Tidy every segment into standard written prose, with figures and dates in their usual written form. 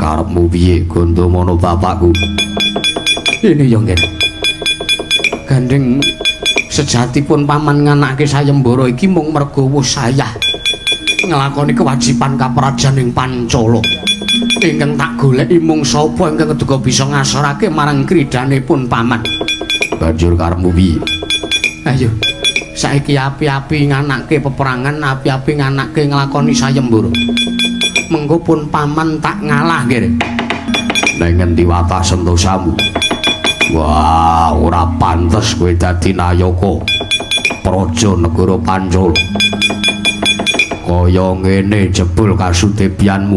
karepmu piye Gondomono bapakku? Ini yo ngen. Gandeng sejatipun paman nganake sayembara iki mung merga saya nglakoni kewajiban kaprajan ing Pancala. Ingkang tak goleki mung sapa ingkang keduga bisa ngasorake marang kridanipun paman. Banjur karepmu piye? Ayo, saiki api-api nganake peperangan, api-api nganake nglakoni sayembara. Mengko pun paman tak ngalah kene. Ning ngendi watah sentosamu? Wah, ora pantes kowe dadi nayaka praja negara Pancala. Kaya ngene jebul kasudepianmu.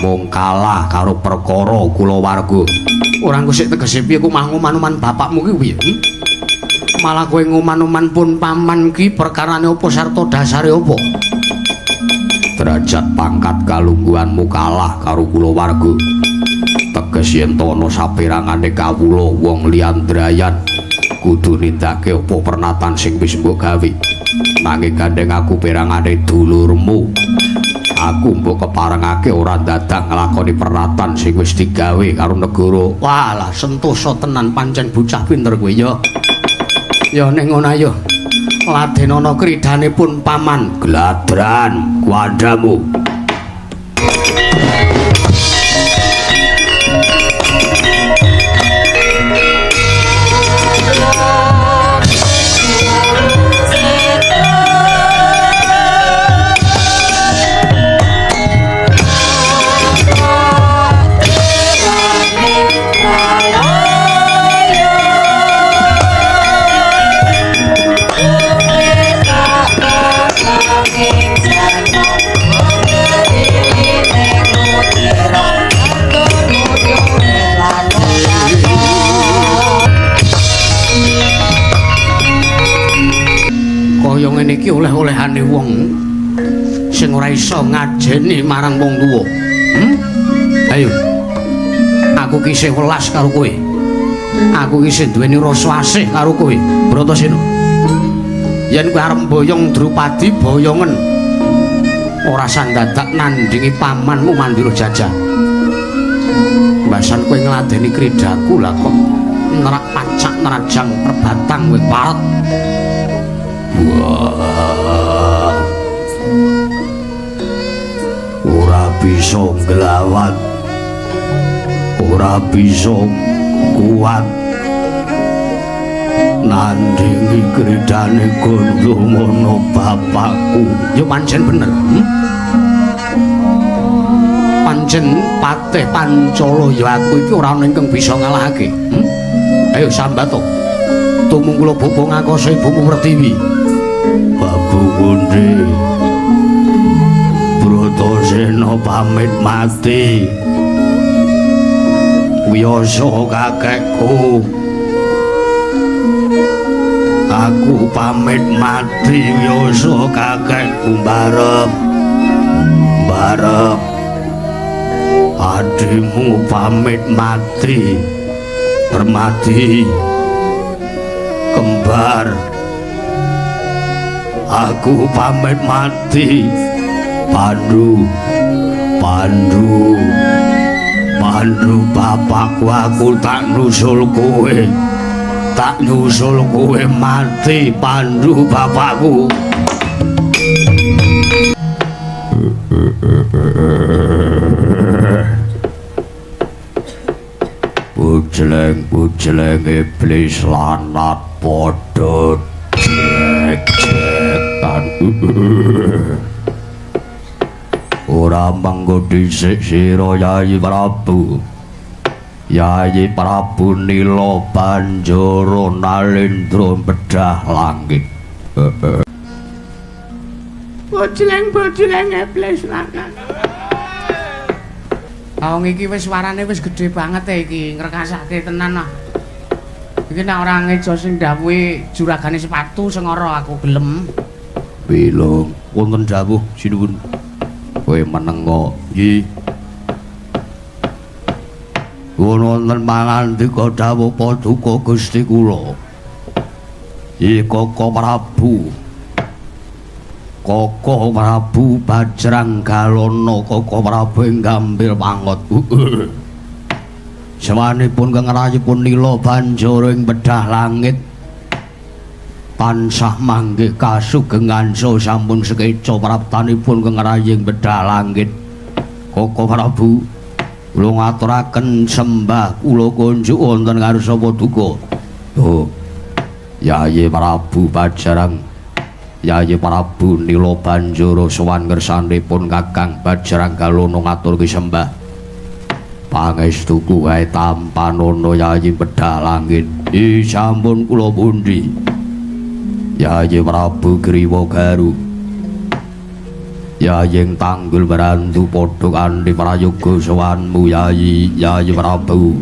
Mung kalah karo perkara kulawarga. Ora engko sik tegese piye ku mah nguman-uman bapakmu ki piye? Malah kowe nguman-uman pun paman ki perkarane apa sarta dasare apa? Derajat pangkat kalungguhanmu kalah karo kulawarga. Teges yen ana sapérangane kawula wong liyandrayan kudu nindakake apa pernatan sing wis mbok gawe. Nanging gandeng aku perangane dulurmu. Aku mbok keparengake ora dadak nglakoni pernatan sing wis digawe karo negara. Walah sentosa tenan pancen bocah pinter kowe ya. Ya ning ngono ayo. Ladenana kridanipun paman. Gladran kuandamu. Kaya ngene iki oleh-olehane wong sing ora iso ngajeni marang wong tuwa. Ayo. Aku ki isih welas karo kowe. Aku ki isih duweni rasa asih karo kowe, Bratasena. Yen kowe arep boyong Drupadi boyongen. Ora sandadak nandingi pamanmu Mandura Jajah. Mbasan kowe ngladeni kridaku lah kok nerak pacak nerajang perbatang kowe paret. Wah, ora bisa nglawan, ora bisa kuat nandingi kridane Gondomono bapakku. Ya pancen bener. Pancen patih Pancala ya aku iki ora ana ingkang bisa ngalahake. Ayo sambato. Tumungkula bapa ngakasa ibumu Pertiwi. Babu Kundi Bratasena pamit mati. Wiyasa kakekku. Aku pamit mati wiyasa kakekku barep. Barep. Adimu pamit mati. Permati. Kembar. Aku pamit mati. Pandu bapakku, aku tak nusul kowe mati. Pandu bapakku. Bujleng iblis lanat padha cek-cekan. Ora manggo dhisik sira Yayi Prabu. Yayi Prabu Nila Banjara Nalendra bedah langit. Bujleng iblis lanat. Wong iki wis warane wis gedhe banget iki, ngrekasake tenan ah. Iki nek ora ngejo sing dawuhe juragane sepatu sing ora aku gelem. Pilung, wonten dawuh sinuwun. Kowe menengo, Yi. Wonten pangandika dawuh Paduka Gusti kula. Yi Koko Prabu. Koko Prabu Bajranggalono Koko Prabu ing gambir pangot sawanipun kang rayipun nila banjur ing bedah langit tansah manggih kasugengan so sampun sekeca praptanipun kang raying bedah langit Koko Prabu kula ngaturaken sembah kula kunjuk wonten ngarsa Paduka oh Yayi Prabu Bajrang Yayi Prabu Nila banjur sowan ngersanipun Kakang Bajranggalono ngaturke sembah. Pangestuku wae tampanono Yayi Bedah Langit. Sampun kula pundi. Yayi Prabu Griwa Garu. Yayi Tanggul Merantu padha kanthi prayoga sowanmu Yayi Prabu.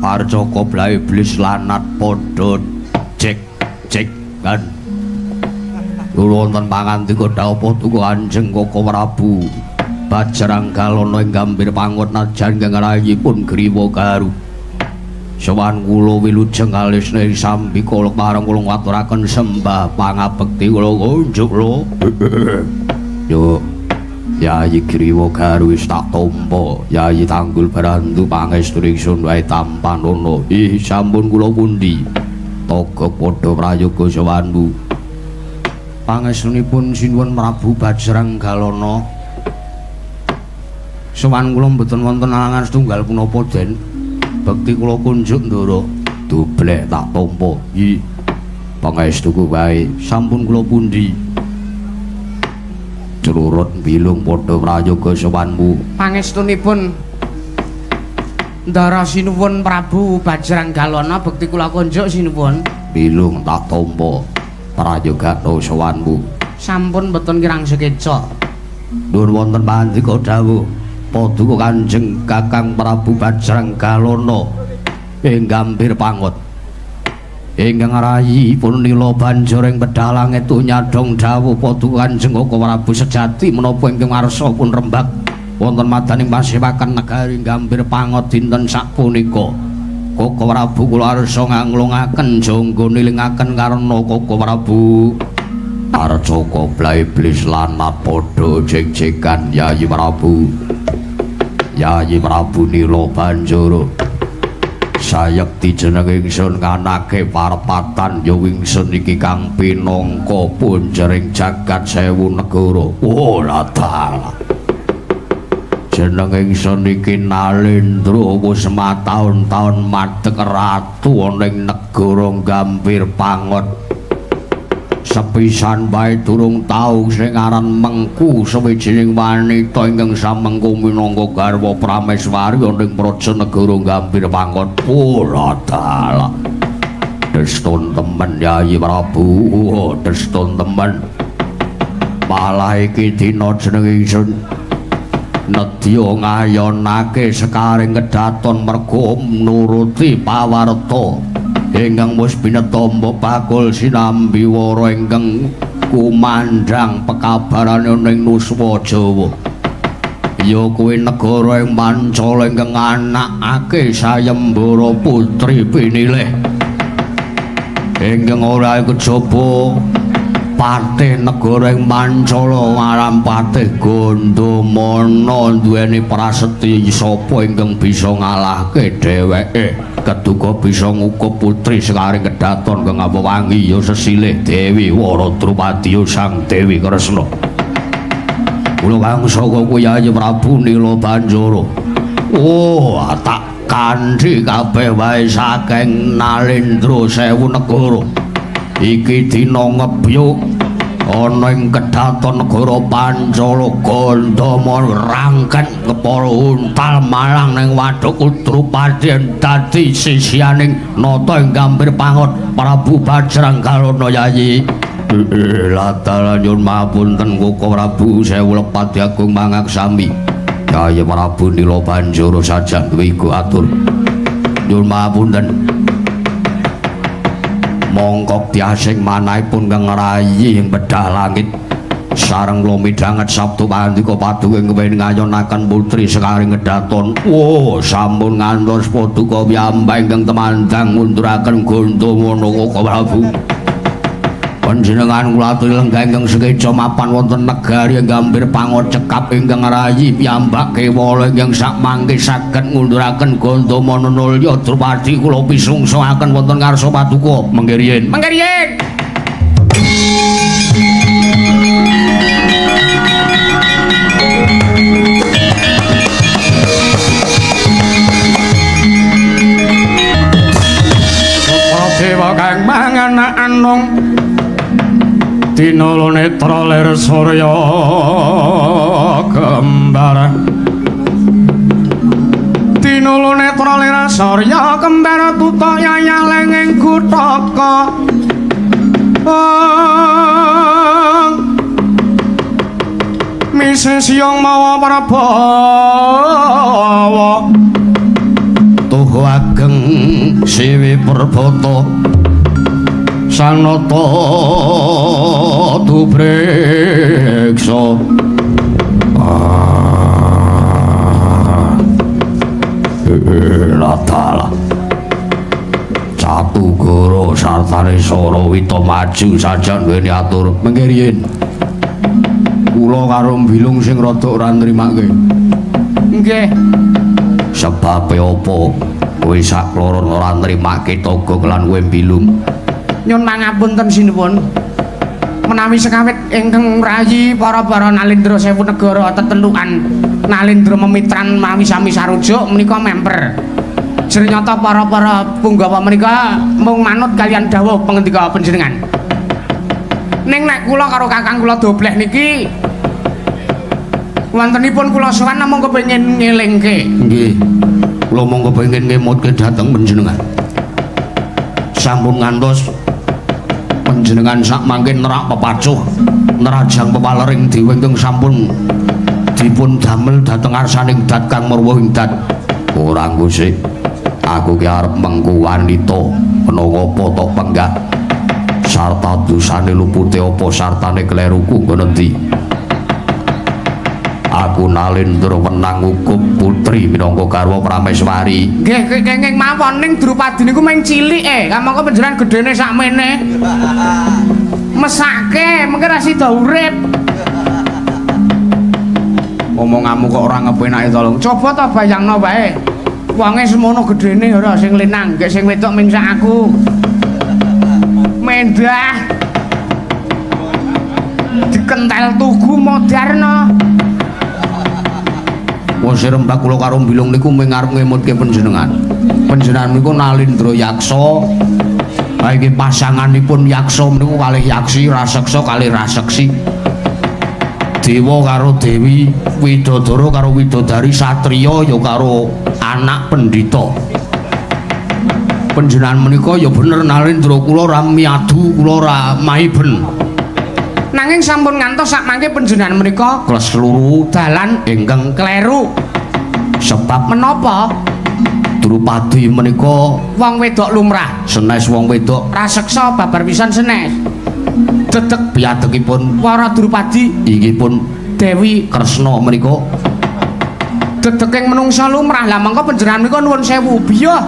Arca Kobra Iblis lanat padha cek kan kula wonten pangandika dawuh Paduka Kanjeng Koko Prabu Bajranggalono ing gambir pangot najan kang rayipun Griwa Garu sowan kula wilujeng kalisne sambika marang kula ngaturaken sembah pangabekti kula kunjuk lho yo Yayi Griwa Garu wis tak tampa Yayi Tanggul Merantu pangestu ingsun wae tampanono sampun kula pundi toga padha prayoga sawanmu pangestunipun sinuwun Prabu Bajranggalono sowan kula mboten wonten alangan setunggal punapa den bekti kula kunjuk ndara dublek tak tampa pangestuku wae sampun kula pundi Cururut bilung padha prayoga sowanmu pangestunipun ndara sinuwun Prabu Bajranggalono bekti kula kunjuk sinuwun bilung tak tampa prayogana sowanmu sampun mboten kirang sekeca nuwun wonten pandika dawuh Paduka Kanjeng Kakang Prabu Bajranggalono ing gambir pangot ingkang rayipun nila banjur ing Bedah Langit nyadong dawuh Paduka Kanjeng Koko Prabu sejati menapa ingkang ngarsa pun rembag wonten madaning pasewakan negari gambir pangot dinten sapunika Koko Prabu kula arsa nganglungaken jangga nilingaken karna Koko Prabu Arca Kobra Iblis lanat padha jek-jekan Yayi Prabu nila banjur sayekti jeneng ingsun nganake parpatan ya wingsun iki kang pinangka punjering jagat 1000 negara ora dalah jeneng ingsun iki Nalendra wis mataun-taun madheg ratu ana ing negara Gambir Pangot sepisan bae durung tau sing aran Mengku sawijining wanita ingkang samengku minangka garwa Prameswari ana ing praja negara Gambir Pangot ora dalah destun temen Yayi Prabu destun temen malah iki dina jeneng ingsun nedya ngayonake sekaring kedaton merga nuruti pawarta ingkang wis pinetampa bakul sinambi wara ingkang kumandhang pekabarane ning Nuswa Jawa ya kuwi negara ing Pancala ingkang anakake Sayembara Putri Pinilih ingkang ora kejaba patih negara ing Pancala ngaran Patih Gandamana duweni prasetya sapa ingkang bisa ngalahke dheweke keduga bisa ngukup putri sekaring kedaton kang wangi ya sesilih Dewi Waradrupadi Sang Dewi Kresna kula kangsa kuwi Yayi Prabu nila banjur tak kanthi kabeh wae saking Nalendra 1000 negara iki dina ngebyuk ana ing kedaton negara Pancala Gandamana rangken kepara untal malang ning Wadhuk Udrupadi dadi sisianing nata ing Gambir Pangot Prabu Bajranggalono Yayi latala nyuwun mapunten Koko Prabu sewu lepati agung mangaksami Yayi Prabu nila banjur sajak duwe iku atur nyuwun mapunten mongkok tiasing manahipun kang rayi ing Bedah Langit sareng kula midhanget sabda pandika paduka kepengin ngayonaken putri Sekaring Kedaton. Sampun ngantos paduka piyambak ingkang temandang ngunduraken Gandamana Kaka Prabu. Panjenengan kula aturi lenggah ingkang sekeca mapan wonten negari Gambir pangocekap ingkang rayi piyambak kewala ingkang sakmangke saged ngunduraken Gandamana Nulya Drupadi kula pisungsaaken wonten ngarsa paduka. Mangke riyen. Dewa kang manganak anung Dina netra lir surya kembar Dina netra lir surya kembar tuta yayaleng ing Kutaka Mises yang mawa Prabawa Tuhu ageng siwi Purbata Sanata Dubreksa Latala Catugara sartane Sarawita maju sajan wene atur mengke riyen kula karo Bilung sing rada ora nrimake nggih sebab apa kowe sakloron ora nrimake toga kelan kowe Bilung nyun pangapunten sinuwun menawi sekawit ingkang rayi para Nalendra Sewu Negara tetelukan Nalendra Memitran mawi sami sarujuk menika memper Jrenyata para punggawa menika mung manut kalian dawuh pangendika panjenengan ning nek kula karo kakang kula dobleh niki wontenipun kula sowan namung kepengin ngelingke nggih kula mung kepengin ngemutke dhateng panjenengan sampun ngantos panjenengan sak mangke nerak pepacuh nerajang pepalering dewa ingkang sampun dipun damel dhateng arsaning dat kang marwa ing dat ora Gusti aku ki arep mengku wanita menawa apa tok penggak sarta dosane lupute apa sartane kleruku nggon endi aku Nalendra menang hukum putri minangka garwa Prameswari nggih kenging mawon ning Drupadi niku mung cilik kamangka panjenengan gedene sakmene mesake mengke ra sida urip omonganmu kok ora ngepenake tolong coba ta bayangno wae wonge semono gedene ora sing lenang gek sing wedok ming sak aku mendah dikentel tugu moderno wis rembak kula karo Bilung niku mung arep ngemutke panjenengan niku Nalendra Yaksa ha iki pasanganipun Yaksa niku kalih Yaksi Raseksa kalih Raseksi Dewa karo Dewi Widodara karo Widodari Satriya ya karo anak pendhita panjenengan menika ya bener Nalendra kula ora miadu kula ora maiben nanging sampun ngantos sak mangke panjenengan menika klesluruh dalan ingkang kleru sebab menapa Drupadi menika wong wedok lumrah senes wong wedok raseksa babar pisan senes dedeg piyadekipun para Drupadi inggih pun Dewi Kresna menika dedeking menungsa lumrah lah mangka panjenengan menika nuwun sewu biyah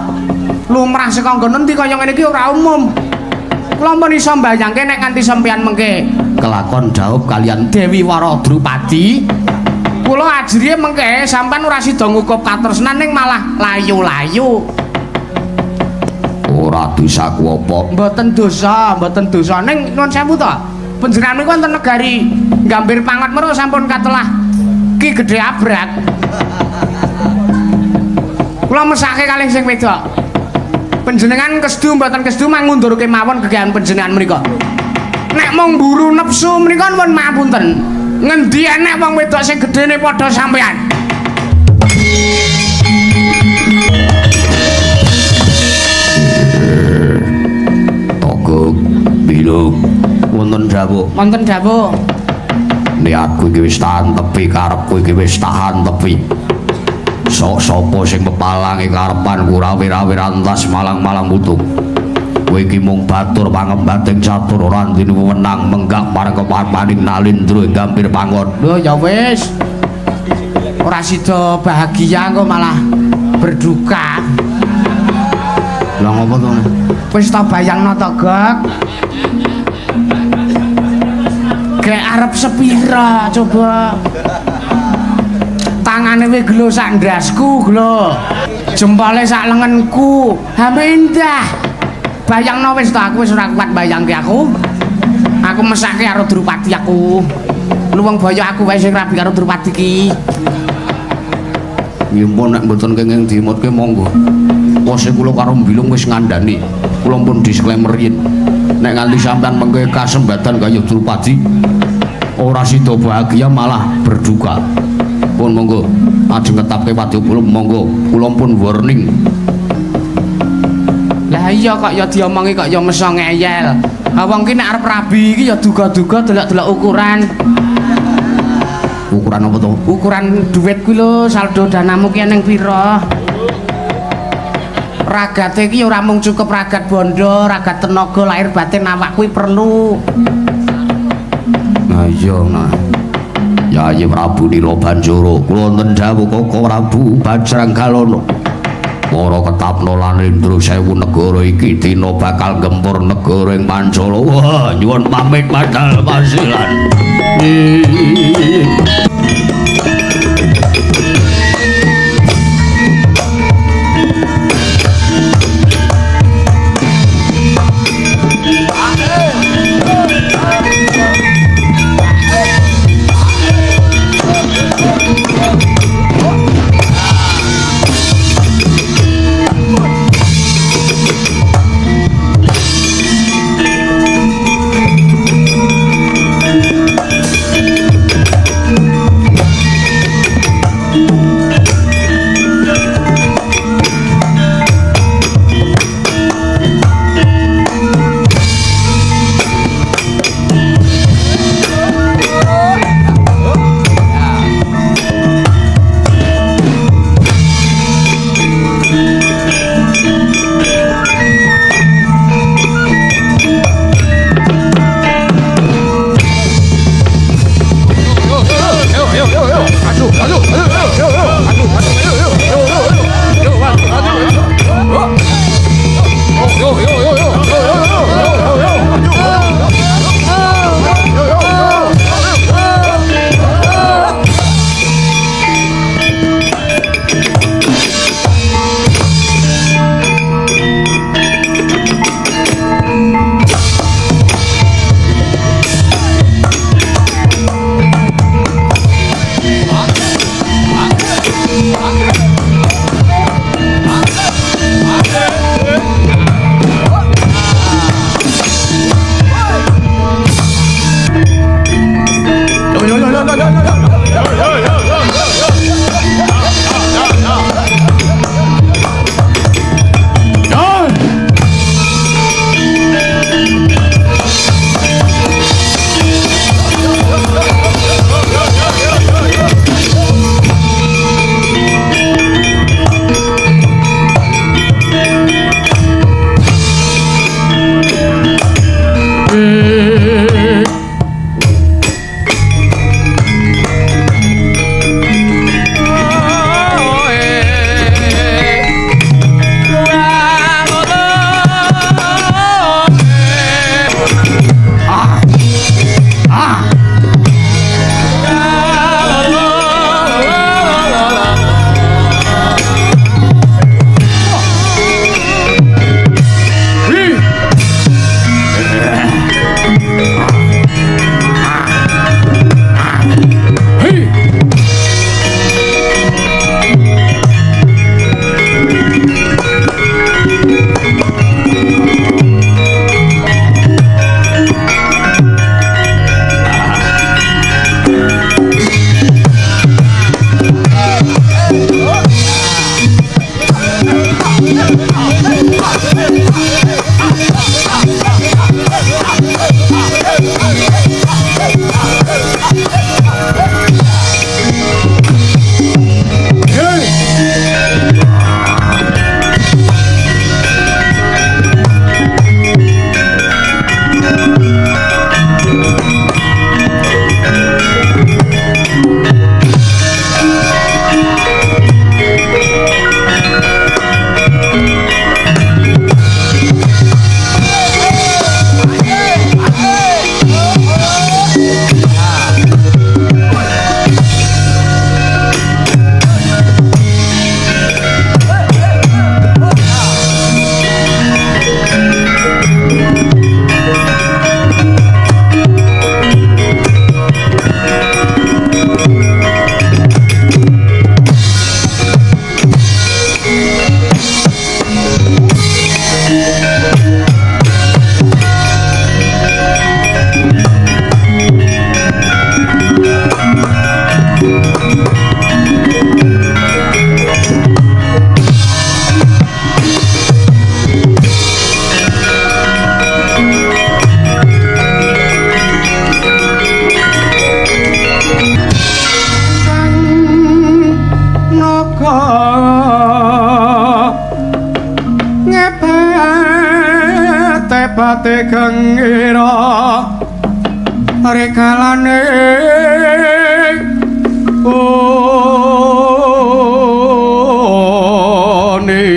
lumrah saka nggon endi kaya ngene iki ora umum kula pun iso mbayangke nek kanthi sampeyan mengke kelakon daup kalian Dewi Wara Drupadi kula ajriye mengke sampean ora sida ngukup katresnan ning malah layu-layu ora dosaku apa mboten dosa ning nuwun sewu to panjenengan niku wonten negari Gambir Pangot menika sampun katelah Ki Gedhe Abrak kula mesake kalih sing wedok panjenengan kestu mboten kestu mangundurke mawon kegiatan panjenengan menika nek mung mburu nepsu menika nuwun mapunten ngendi enek wong wedok sing gedene padha sampean Togo Bilung wonten dawuh niatku iki wis tahan tepi karepku iki wis tahan tepi sok sapa sing pepalangi karepan rawe-rawe rantas malang-malang mutung kowe iki mung batur pangembating catur ora ndine wewenang menggak marang keparpaning nalindra ing gampir pangon. Lho ya wis. Ora sida bahagia kok malah berduka. Lah ngopo to? Wis ta bayangno to, Gek. Gek arep sepira coba. Tangane wis glo sak ndasku, glo. Jempole sak lengenku. Hamindah. Bayangno wis ta aku wis ora kuat bayangke aku. Aku mesake karo Drupadi aku. Luwung boyo aku wae sing rabi karo Drupadi ki. Nyimpun nek mboten kenging dimutke monggo. Wose kula karo mbilung wis ngandani. Kula pun disclaimer yen nek nganti sampean mengke kasembatan kaya Drupadi ora sida bahagia malah berduka. Pun monggo ajeng ngetapke wadyabala monggo kula pun warning. Lah iya kok ya diomongi kok ya meso ngeyel. Ha wong ki nek arep rabi iki ya duga-duga delok-delok ukuran. Ukuran apa to? Ukuran duit kuwi lho, saldo danamu ki ning pira? Ragate iki ora mung cukup ragat bondo, ragat tenaga lahir batin awak kuwi perlu. Nah iya nah. Yayi Prabu Nila Banjara, kula wonten dawuh Kaka Prabu Bajrangalana. Para ketapna lan Indra sewu negara iki dina bakal gempur negara ing Pancala. Wah, nyuwun pamit madhal pasilan. pate gengira rekalane oni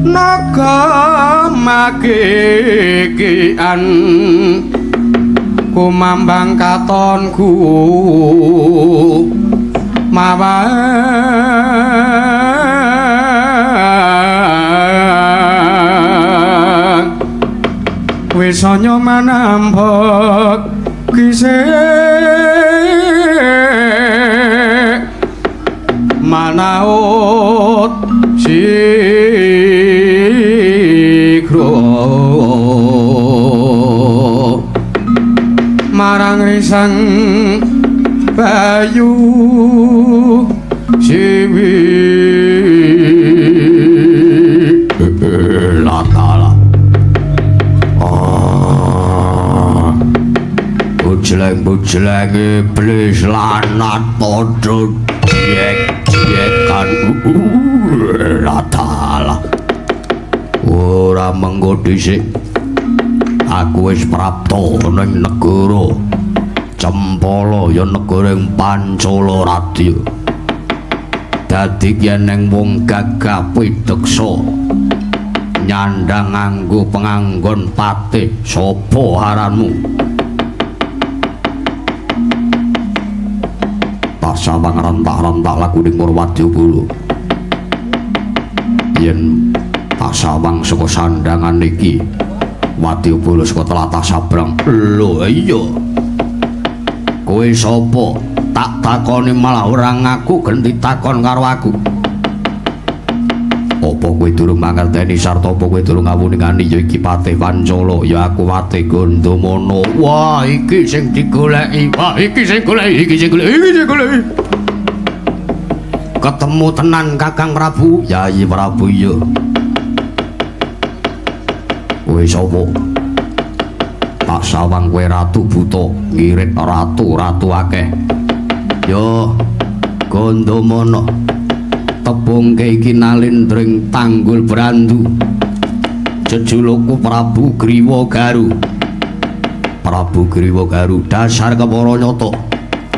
naga makikian kumambang katonku mawang wisanya manambek kisih manaut sikro marang risang bayu siwi latala bujleng iblis lanat podo jek-jekan latala ora mengko dhisik aku wis prapta ning negara Cempala ya negara ing Pancala Radya dadi yen ning wong gagah pideksa nyandang nganggo penganggon patih sapa aranmu sawang rentak-rentak laku ning Purwadyabala yen tak sawang saka sandangan iki Wadyabala saka tlatah sabrang lho iya kowe sapa tak takoni malah ora ngaku genti takon karo aku apa kowe durung mangerteni sarta apa kowe durung ngawuningani ya iki Patih Pancala ya aku Patih Gandamana wah iki sing digoleki ketemu tenan Kakang Prabu Yayi Prabu iya kowe sapa tak sawang kowe ratu buta ngirit ratu akeh ya Gandamana tepungke iki nalindring tanggul brandu jejulukku Prabu Griwa Garu dasar kepara nyata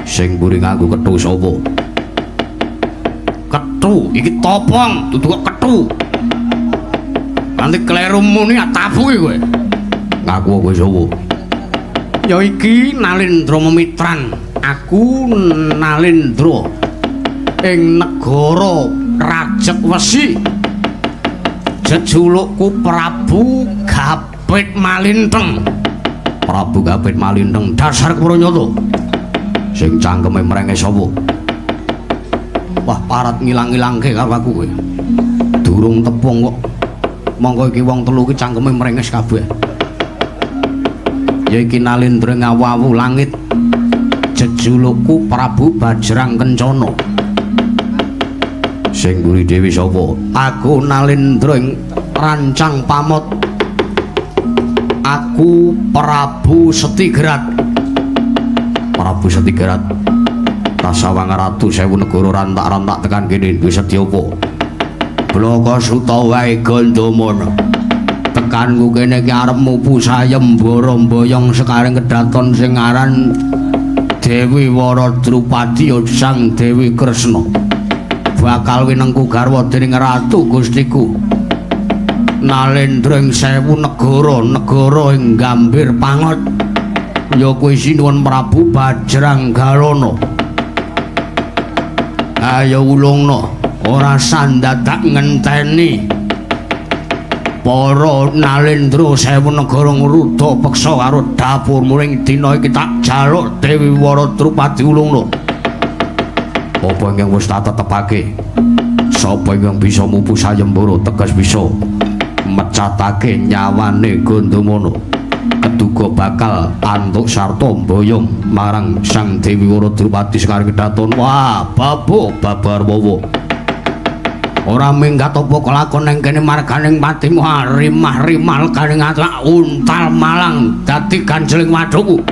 sing mburi nganggo kethu sapa kethu iki topong dudu kok kethu nanti kleru muni atabu iki kowe ngaku kowe sapa ya iki Nalendra Memitran aku Nalendra ing negara Rajek Wesi jejulukku Prabu Gapit Malinteng dasar kepara nyata sing cangkeme mrenge sapa wah parat ngilang-ilangke karo aku kowe durung tepung kok monggo iki wong telu iki cangkeme mrenges kabeh ya iki Nalendra ngawu langit jejulukku Prabu Bajrang Kencana sing mburi dewi sapa aku Nalendra rancang pamot aku Prabu Setigrat tasawang ratu sewu negara rantak-rantak tekan kene duwe sedya apa Blaka Suta wae Gandamana tekanku kene iki arep mupu sayembara mboyong sekaring kedaton sing aran Dewi Waradrupadi sang Dewi Kresna bakal winengku garwa dening ratu Gustiku Nalendra ing sewu negara ing Gambir Pangot ya kuwi sinuwun Prabu Bajrang Galana ayo ulungna ora sandadak ngenteni para Nalendra sewu negara ngruda peksa karo dapur muring dina iki tak jaluk Dewi Waradrupadi ulungna apa yang wis tak tetepake sapa yang bisa mupu sayembara tegas bisa mecatake nyawane Gandamana keduga bakal antuk sarta mboyong marang Sang Dewi Waradrupadi sekaring kedaton wah babar wowo ora minggat apa kelakon ning kene marganing patimu rimah-rimal kaning untal malang dadi ganjeling wadukku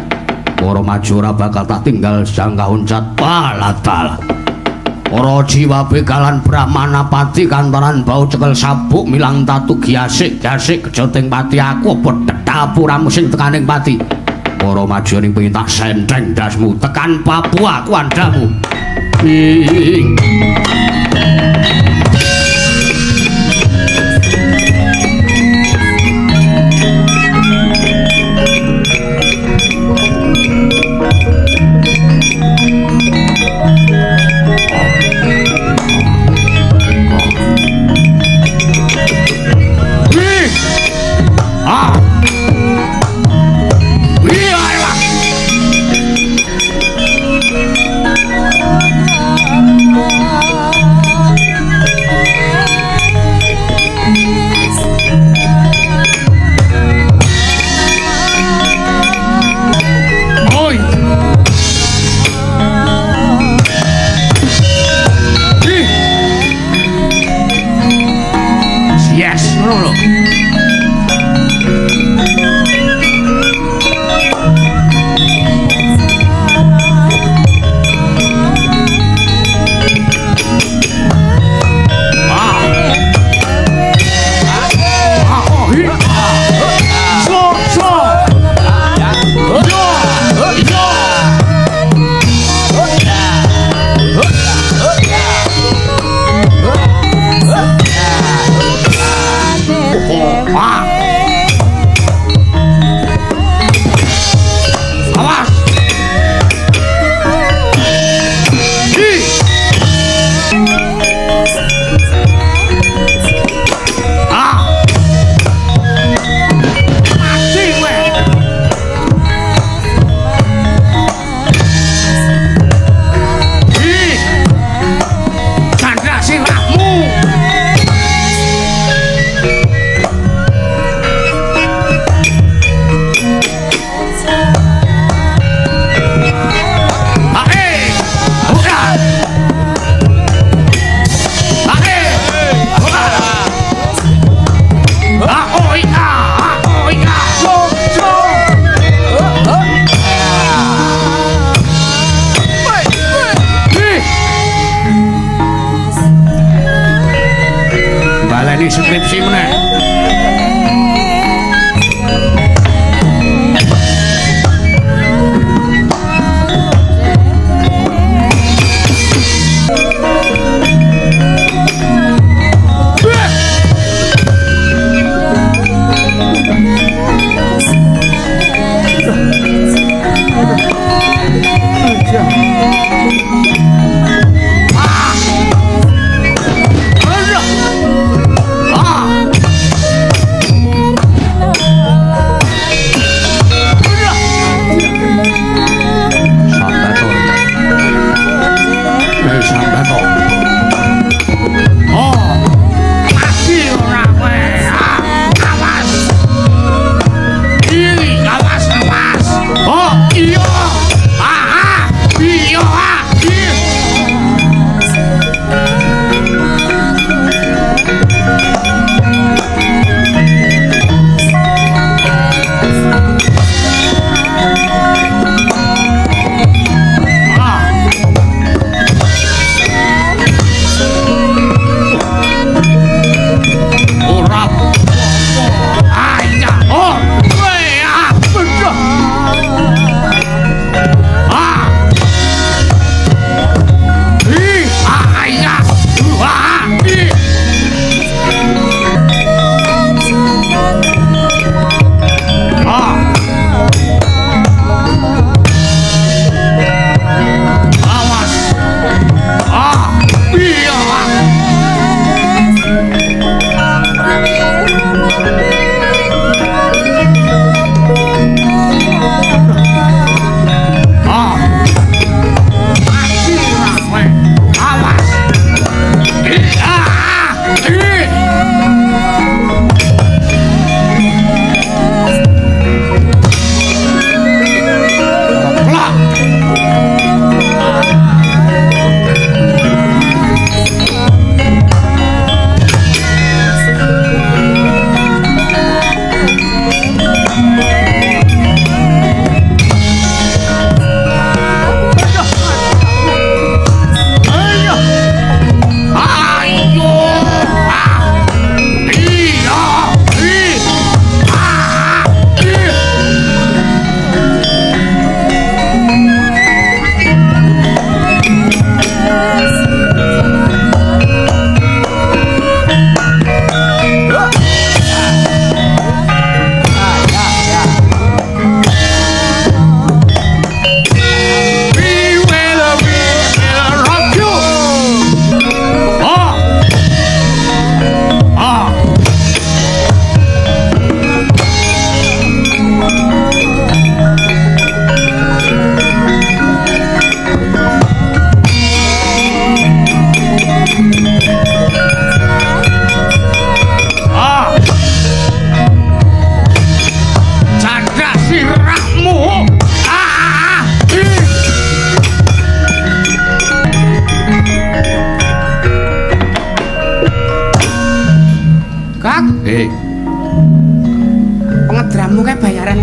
ora maju ora bakal tak tinggal jangka uncat palatala Para jiwa begalan Brahmanapati kantoran bau cekel sabuk milang tatu giasik kejoting pati aku apa tetapuramu sing tekaning pati. Para majoning pengin tak senteng dasmu tekan Papua kuandamu.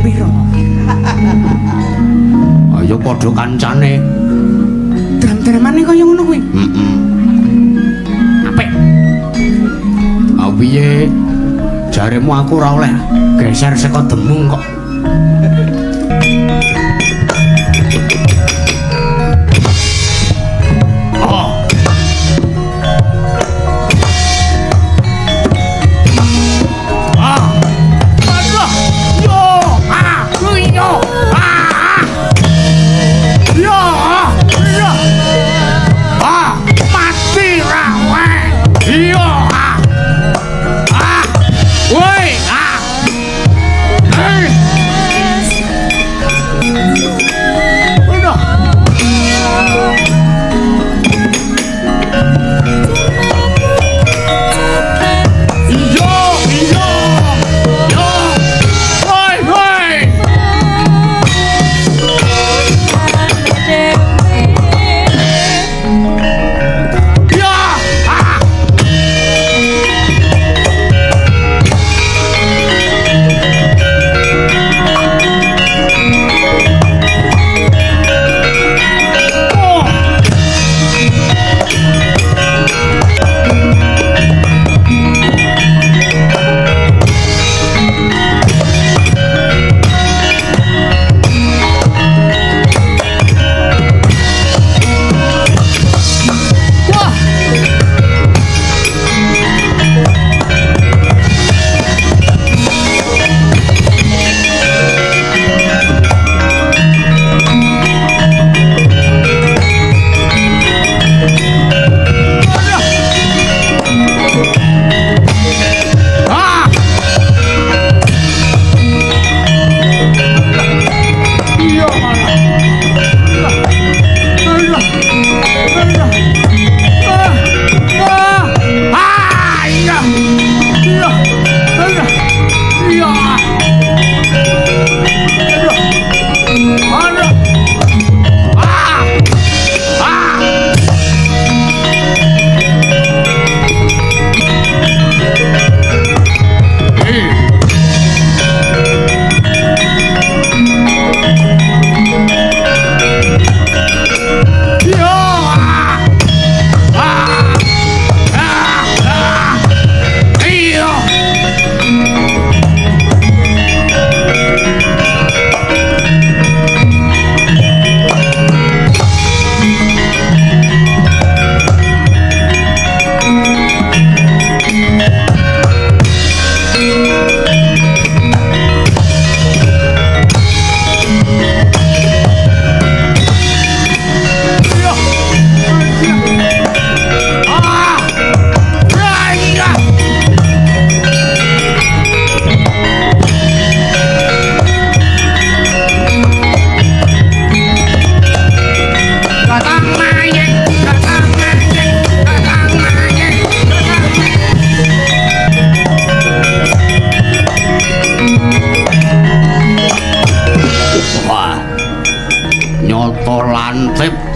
piro? Ayo padha kancane. Dram-dramane kaya ngono kuwi. Heeh. Apik. Piye? Jaremu aku ora oleh geser saka demung kok.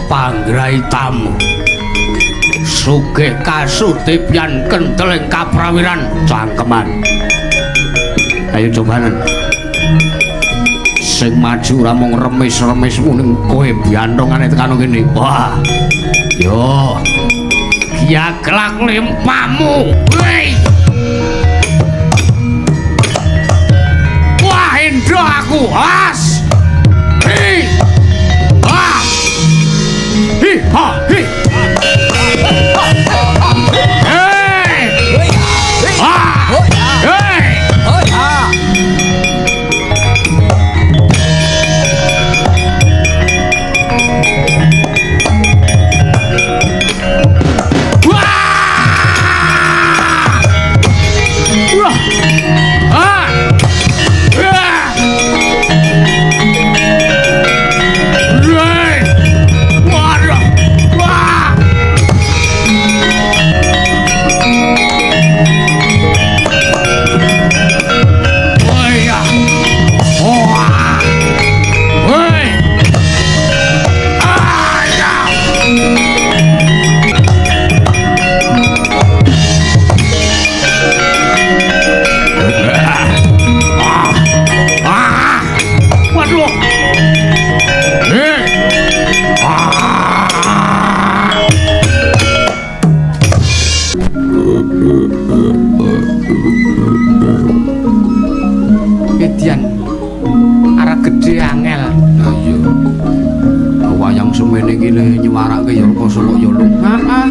Panggraitamu sugih kasudipyan kenteling kaprawiran cangkeman. Ayo cobanen sing maju ora mung remis-remis muning kowe biantongane tekan kene. Wah yo giaglak limpamu. Wah Hendro aku as ha hi hey ah hey ah wah ah ngrungokake ya rasa kok ya lung. Heeh.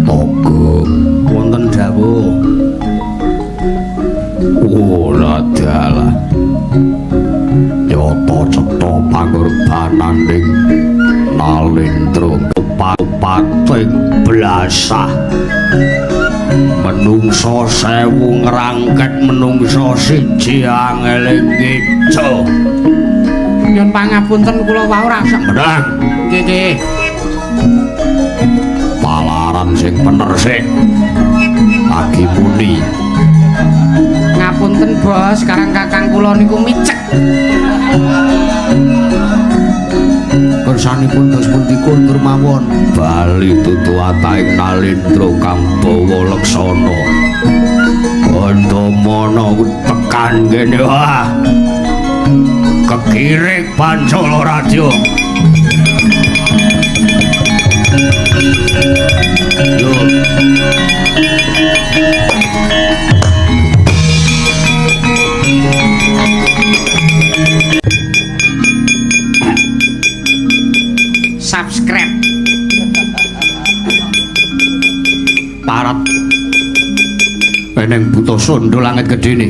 Monggo wonten dawuh. Ora dalah. Nyata cetha pangorbanan Nalendra pating blasah menungso 1000 ngrangket menungso siji angeling ngeco nyun pangapunten kula wau rasa menang nggih palaran sing bener sik lagi muni ngapunten bos sekarang kakang kula niku micek kersanipun dos pundi kundur mawon bali tutu ataing Nalendra kang bawa leksana Gandamana tekan kene wah kekirik Pancala Radya yo subscribe parat eneng buta sondo langit gedene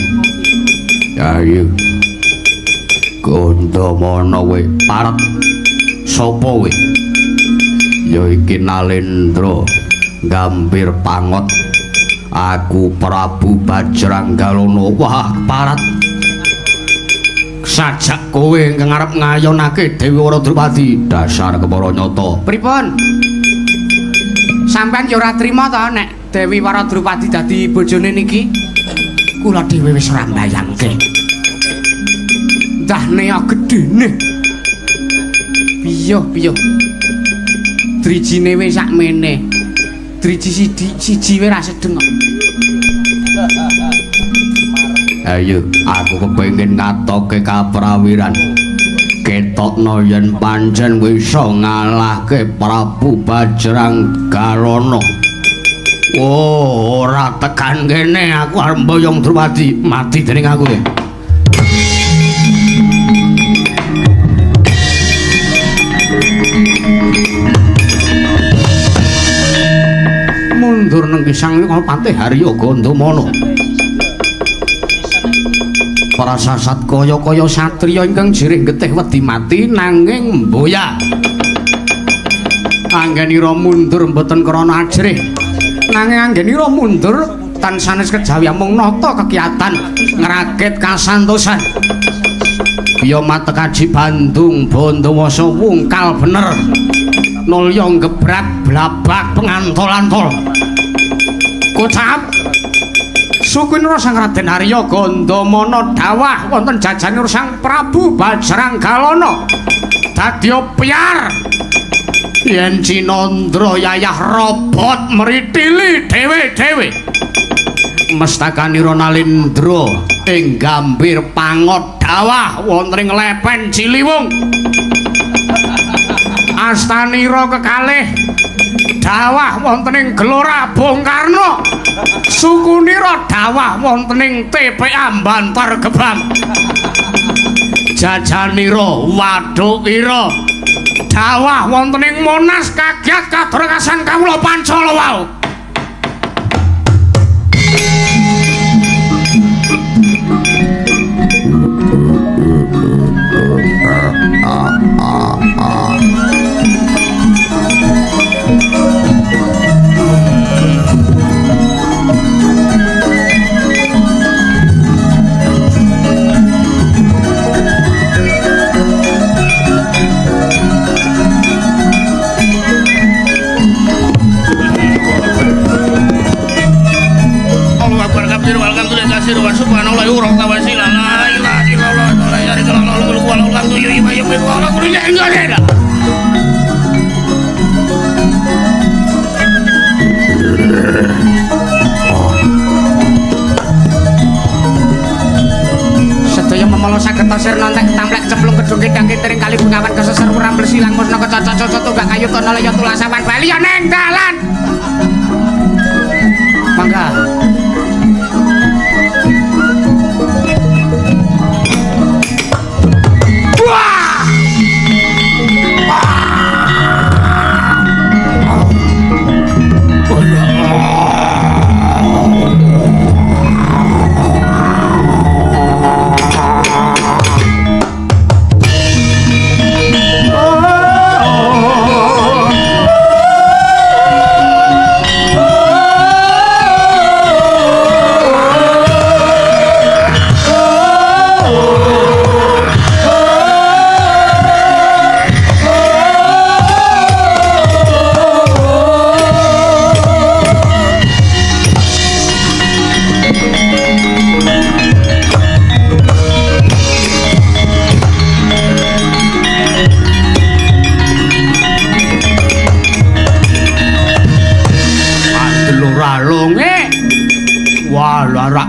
ayo Gandamana we parat sapa we ya iki Nalendra Gambir Pangot aku Prabu Bajranggalana wah parat sajak kowe ingkang arep ngayonake Dewi Waradrupadi dasar kepara nyata pripun sampean ya ora trima to nek Dewi Waradrupadi dadi bojone niki kula dhewe wis ora mbayangke ndahne gedene piye drijine wis sakmene driji siji wae ra sedeng ayo aku kepengin ngatoke kaprawiran ketokno yen pancen bisa ngalahke Prabu Bajranggalana oh ora tekan kene aku arep mboyong Drupadi mati dening aku ya mundur nang kisang iki Patih Harya Gandamana para sasat kaya-kaya satriya ingkang jirih getih wedi mati nanging mboya anggenira mundur mboten krana ajrih nanging anggenira mundur tan sanes kejawi amung nata kekiyatan ngrakit kasantosan biya matekaji Bandung Bandawasa wungkal bener nulya gebrak blabak pengantol-antol kocap Sukunira Sang Raden Arya Gandamana dawah wonten jajanipun Sang Prabu Bajranggalana dadya piyar yen Cinandra yayah robot mritili dhewe-dhewe mestakanira Nalendra ing Gambir Pangot dawah wonten ing Lepen Ciliwung astanira kekalih dawah wonten ing Gelora Bung Karno sukunira dawah wonten ing TPA Bantar Gebang jajanira wadukira dawah wonten ing Monas kagiat kadurekasan kawula Pancala wau subhanallah ura tawasila la ilaha illallah la ilaha illallah wal lamdu yu'ima yu'min wa la kulli shay'in sedaya memala saged tasir nontek tamplek cemplung gedung kidang kitering kali bengawan keseser urambel silang musna kecocok tunggak kayu tono laya tulasawan bali ya neng dalan mangga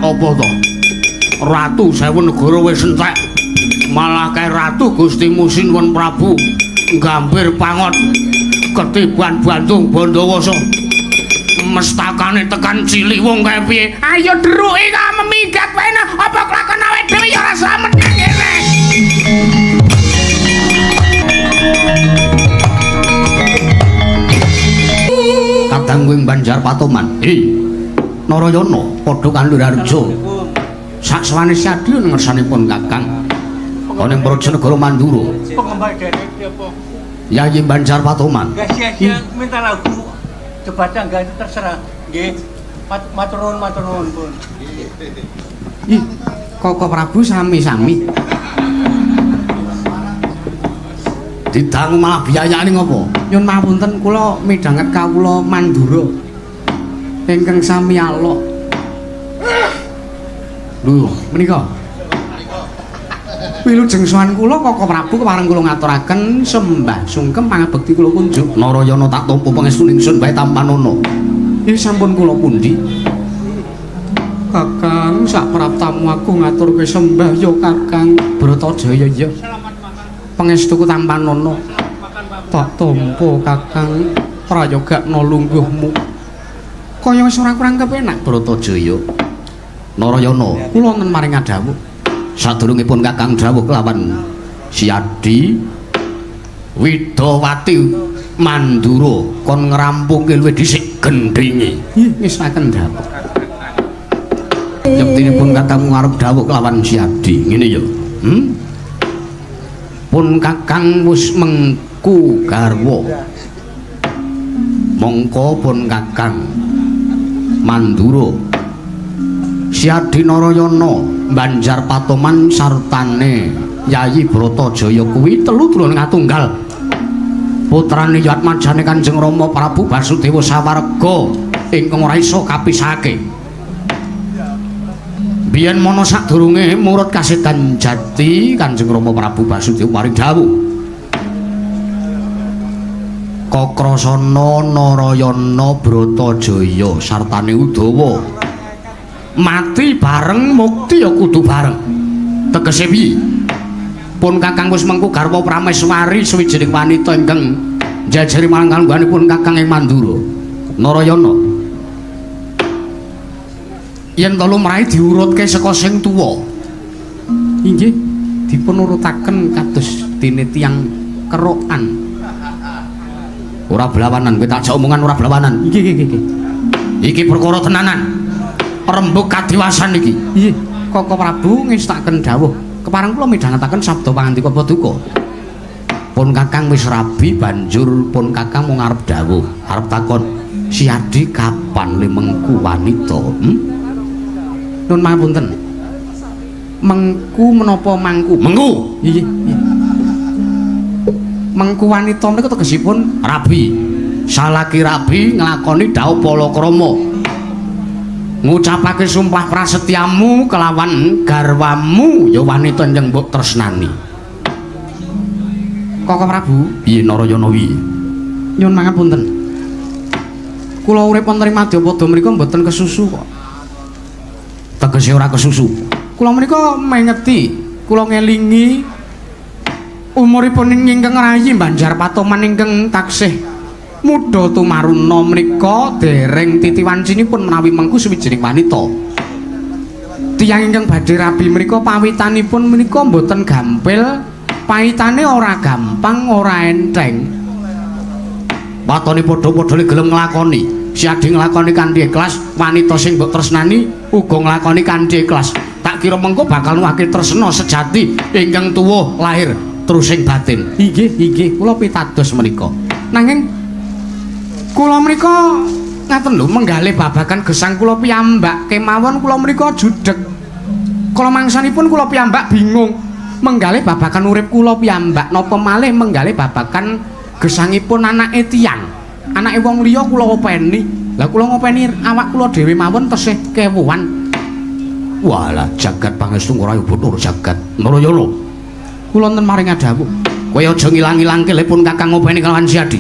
Apa to? Ratu Sewu Negara wis entek. Malah kae Ratu Gusti Musinwon Prabu Gambir Pangot ketiban Bandung Bandawasa. Mestakane tekan Ciliwung kae piye? Ayo druki ka memigat wae apa kelakon awake dhewe ya ora slamet ngene. Kadang kuwi Banjar Patoman. Narayana padha kanthi Harja. Saksuwane Syadhi ngersanipun Kakang. Ana ing Prajanegara Mandura. Pengembal derek apa? Yayi Banjar Patoman. Enggak sia-sia minta lagu. Jebatan enggak itu terserah. Nggih. Matur nuwun pun. Ih, Koko Prabu sami-sami. Didangu malah biayane ngopo? Nyun mapunten kula midhanget kawula Mandura. Ingkang sami alok. Lho, menika. Wilujeng sowan kula Koko Prabu kepareng kula ngaturaken sembah sungkem pangabekti kula kunjuk. Narayana tak tampa pangestuning sun bae tampanana. Nggih sampun kula pundi? Kakang sak praptamu aku ngaturke sembah ya Kakang Bratajaya ya. Pangestuku tampanana. Tak tampa Kakang prayogakna lungguhmu. Kaya wis ora kurang kepenak Bratajaya. Narayana, kula wonten maring adhawuh. Sadurungipun Kakang drawuh kelawan Syadhi Widawati Mandura kon ngrampungke luwih dhisik gendhinge. Nggih, ngesaken dawuh. Yektinipun Kakang ngarep dawuh kelawan Syadhi ngene ya. Pun Kakang wis mengku garwa. Mongko pun Kakang Mandura Syadhi Narayana Banjar Patoman sartane Yayi Bratajaya kuwi telu dulur ngatunggal putrane Yatmajane Kanjeng Rama Prabu Basudewa Sawarga ingkang ora isa kapisahake. Biyen mono sadurunge murut kasetan jati Kanjeng Rama Prabu Basudewa maring dawuh Kakrasana Narayana Bratajaya sartane Udawa mati bareng mukti ya kudu bareng. Tegese piye? Pun Kakang wis mengku garwa Prameswari sawijining wanita ingkang njajari marang kalungganipun Kakang ing Mandura. Narayana. Yen to lumrahe diurutke saka sing tuwa. Inggih, dipun urutaken kados dene tiyang kerokan. Ora blawanan, kowe tak jak omongan ora blawanan. Nggih. Iki perkara tenanan. Rembug kadiwasan iki. Nggih, Koko Prabu ngestaken dawuh. Kepareng kula midhangetaken sabda pangandika paduka. Pun Kakang wis rabi banjur pun Kakang mung arep dawuh, arep takon, Syadhi kapan le mengku wanita? Nun mapunten. Mengku menapa mangku? Mengku. Nggih. Mengku wanita menika tegesipun rabi. Salaki rabi nglakoni dawuh palakrama. Ngucapake sumpah prasetyamu kelawan garwamu ya wanita ingkang mbok tresnani. Koko Prabu, piye Narayana wi? Nyun mangapunten. Kula urip wonten ing Madyapada mriku mboten kesusu kok. Tegese ora kesusu. Kula menika mengeti, kula ngelingi umuripun ingkang rayi Banjar Patoman ingkang taksih muda tumaruna menika dereng titiwancinipun menawi mengku sawijining wanita. Tiyang ingkang badhe rabi menika pawitanipun menika mboten gampil, pahitane ora gampang, ora enteng. Watone padha-padha gelem nglakoni, Syadhi nglakoni kanthi ikhlas, wanita sing mbok tresnani uga nglakoni kanthi ikhlas. Tak kira mengko bakal nuwake tresna sejati ingkang tuwuh lahir terusing batin. Inggih, kula pitados menika. Nanging kula mrika ngaten lho menggalih babagan gesang kula piyambak kemawon kula mrika judheg. Kala mangsanipun kula piyambak bingung menggalih babagan urip kula piyambak napa malih menggalih babagan gesangipun anake tiyang. Anake wong liya kula openi. Lah kula ngopeni awak kula dhewe mawon tesih kewuhan. Walah jagat pangestu ora butur jagat. Narayana. Kula wonten maring adhawuh. Kowe aja ngilang-ilangke lepun Kakang ngopeni kalawan Syadhi.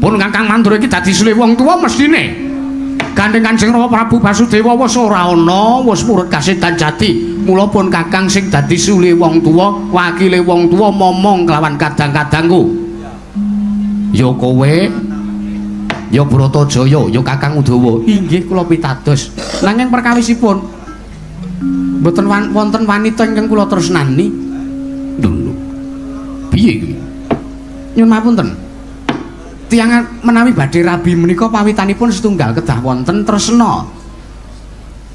Pun Kakang Mandura iki dadi suwe wong tuwa mestine Gandeng Kanjeng Rama Prabu Basudewa wis ora ana, wis murut kasedan jati. Mula pun Kakang sing dadi sule wong tuwa, wakile wong tuwa momong kelawan kadang-kadangku. Ya kowe, ya Bratajaya, ya Kakang Udawa. Inggih kula pitados. Nanging perkawisipun mboten wonten wanita ingkang kula tresnani. Lho. Piye iki? Nyuwun mapunten. Tiyang menawi badhe rabi menika pawitanipun setunggal kedah wonten tresna.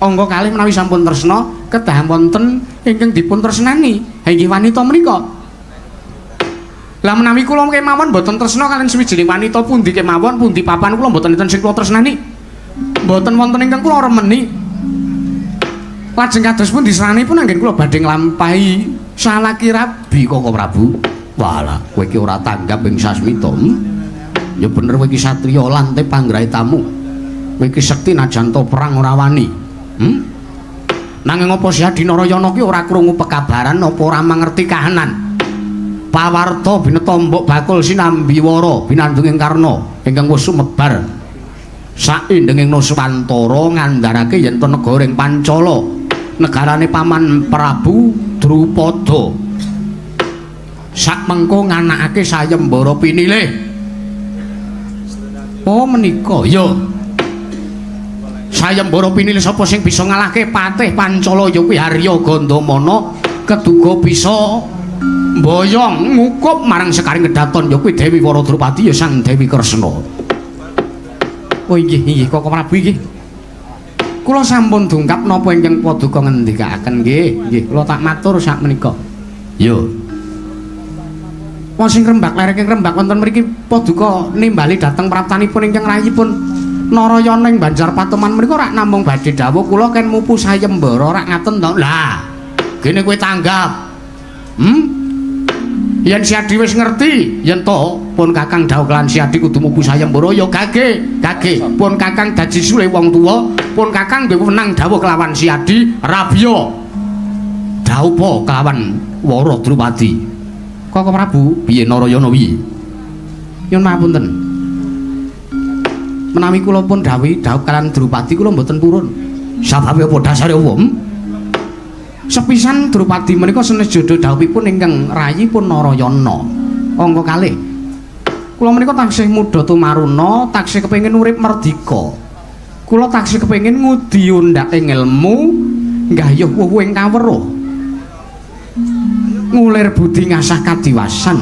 Angga kalih menawi sampun tresna kedah wonten ingkang dipun tresnani. Ha inggih wanita menika. Lah menawi kula kemawon mboten tresna kaliyan sawijining wanita pundi kemawon pundi papan kula mboten enten sing kula tresnani. Mboten wonten ingkang kula remeni. Lajeng kados pun diseranipun anggen kula badhe nglampahi salaki rabi Koko Prabu. Walah, kowe iki ora tanggap ing sasmita. Ya bener kowe iki satriya lante panggrahe tamu. Kowe iki sekti najanto perang ora wani. Nanging apa Siadi Narayana ki ora krungu pekabaran apa ora mangerti kahanan. Pawarta binetombok bakul sinambi wara binandunging karna ingkang wis sumebar saindenging Nuswantara ngandharake yen to negara ing Pancala negarane Paman Prabu Drupada sakmengko nganakake sayembara pinilih. Oh menika ya sayembara pinilih sapa sing bisa ngalahke patih Pancala ya kuwi Harya Gandamana keduga bisa mboyong ngukup marang sekaring kedaton ya kuwi Dewi Wara Drupadi ya Sang Dewi Kresna. Oh inggih Koko Prabu inggih. Kula sampun dungkap napa ingkang paduka ngendikaken nggih kula tak matur sak menika. Yo. Wong sing rembak lereke rembak wonten mriki paduka nimbali dhateng praptanipun ingkang rayipun Narayana ing Banjar Patoman menika rak namung badhe dawuh kula ken mupu sayembara rak ngaten to. Lah, kene kowe tanggap. Yen Siadi wis ngerti yen to pun Kakang dawuh kelan Siadi kudu mupu sayembara ya gage. Pun Kakang dadi sule wong tuwa, pun Kakang duwe wenang dawuh kelawan Siadi Rabya. Dawuh kelawan Wara Drupadi. Koko Prabu, piye Narayana piye? Nyuwun mapunten. Menawi kula pun dawuh kalian Drupadi kula mboten purun. Sababe apa dasare apa? Sepisan Drupadi menika senes jodho dawuhipun ingkang rayipun Narayana. Angka kalih. Kula menika taksih mudha tumaruna, taksih kepengin urip merdika. Kula taksih kepengin ngudi undhak ing ilmu, nggayuh wuwu ing kaweruh. Ngulir budi ngasah kadiwasan.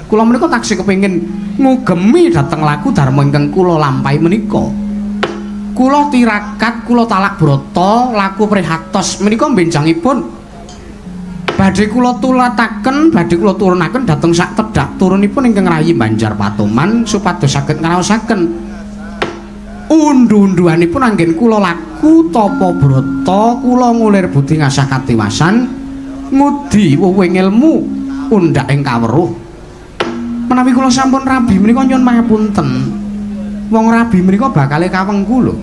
Kula menika taksih kepengin ngugemi dhateng laku dharma ingkang kula lampahi menika. Kula tirakat, kula talak brata, laku prihatos menika benjangipun badhe kula tulataken, badhe kula turunaken dhateng sak tedhak turunipun ingkang rayi Banjar Patoman supados saged ngraosaken undu-unduhanipun anggen kula laku tapa brata, kula ngulir budi ngasah kadiwasan. Ngudi wuwing ilmu undhak ing kaweruh. Menawi kula sampun rabi menika nyuwun pangapunten. Wong rabi menika bakale kawengku lho.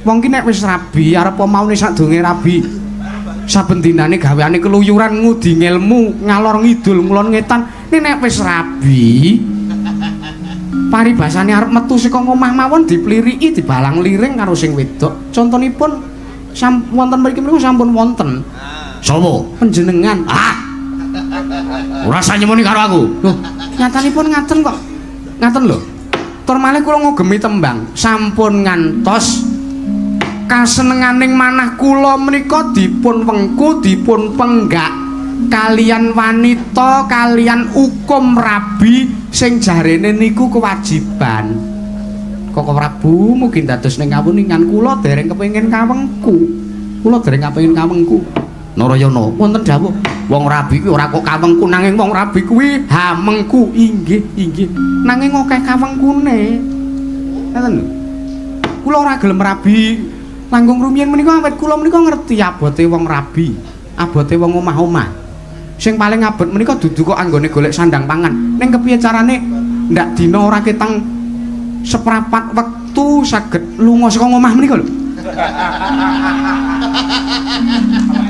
Wong ki nek wis rabi arep maune sadurunge rabi saben dinane gaweane keluyuran ngudi ilmu ngalor ngidul ngulon ngetan. Nek wis rabi paribasane arep metu saka omah mawon dipliriki dibalang liring karo sing wedok. Contonipun wonten mriki menika sampun wonten. Sapa? Panjenengan. Ora usah nyemoni karo aku. Loh, nyatanipun ngaten kok. Ngaten lho. Tur malih kula ngugemi tembang, sampun ngantos kasenenganing manah kula menika dipun wengku, dipun penggak kalian wanita, kalian hukum rabi sing jarene niku kewajiban. Koko Prabu mugi dados ning kawuningan kula dereng kepengin kawengku. Kula dereng kepengin kawengku. Narayana wonten dawuh wong rabi kuwi ora kok kawengku nanging wong rabi kuwi hamengku. Inggih nanging akeh kawengkune ngoten lho. Kula ora gelem rabi langkung rumiyin menika awet kula menika ngerti abote wong rabi, abote wong omah-omah. Sing paling abot menika dudu kok anggone golek sandang pangan. Ning kepiye carane ndak dina ora ketang seprapat wektu saged lunga saka omah menika lho.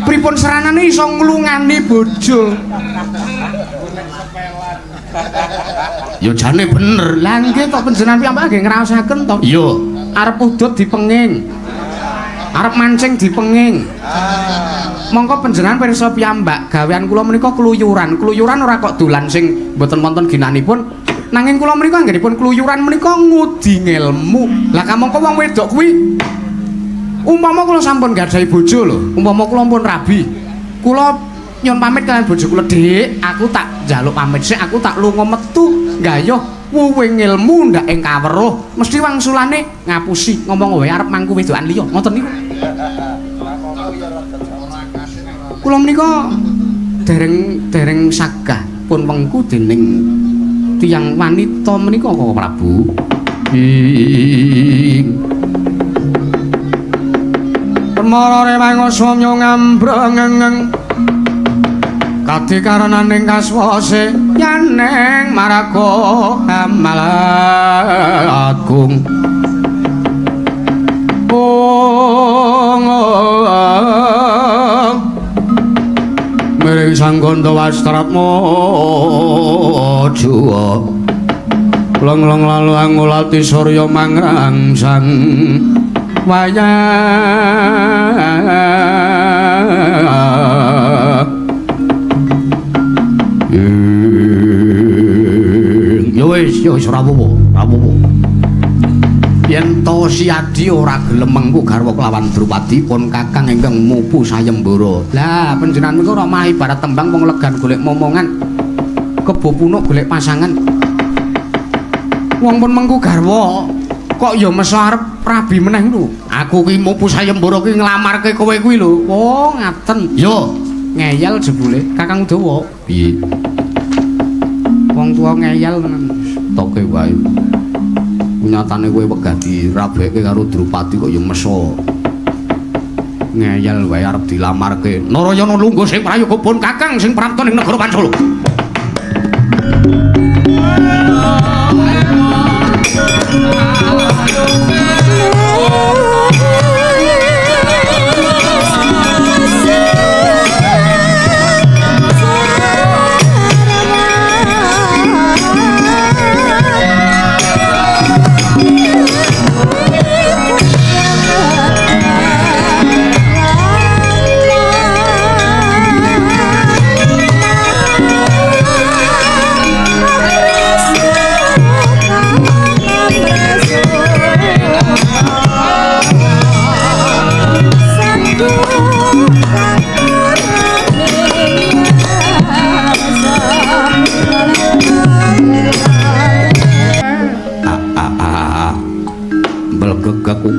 Pripun seranane iso nglungani bojo? Ya jane bener. Lah nggih to panjenengan piyambak nggih ngraosaken to. Iya. Arep udut dipenging. Arep mancing dipenging. Mongko panjenengan pirsa piyambak gawean kula menika kluyuran. Kluyuran ora kok dolan sing mboten wonten ginanipun. Nanging kula menika anggenipun kluyuran menika ngudi ngelmu. Lah kamangka wong wedok kuwi umpama kula sampun gadhahi bojo lho, umpama kula pun rabi. Kula nyuwun pamit kalian bojo kula, Dik, aku tak njaluk pamit sik, aku tak lunga metu nggayuh wuwing ilmu ndak ing kaweruh. Mesti wangsulane ngapusi ngomong wae arep mangku wedokan liya. Ngoten niku. Kula menika dereng sagah pun wengku dening tiyang wanita menika kok Prabu. Marare mangoswamya ngambrengeng kadhe karananing kaswase yaneng maraga amal agung miring sang gandha wastratma juwa long-long lalu angulati surya mangrangsang ya wis ora apa-apa. Yen to Si Adi ora gelem mengku garwa kelawan Drupadi pun kakang ingkang mupu sayembara. Lah panjenengan niku ora mah ibarat tembang wong legan golek momongan, kebo punuk golek pasangan. Wong pun mengku garwa kok ya meso arep rabi meneh lho. Aku ki mupu sayembara ki nglamarke kowe kuwi lho. Oh, ngaten. Yo, ngeyel jebule Kakang Dawa. Piye? Wong tuwa ngeyel tenan. Toke wae. Nyatane kowe wegah dirabeke karo Drupadi kok ya meso. Ngeyel wae arep dilamarke. Narayana lungguh sing prayoga pun Kakang sing prapta ning negara Pancala.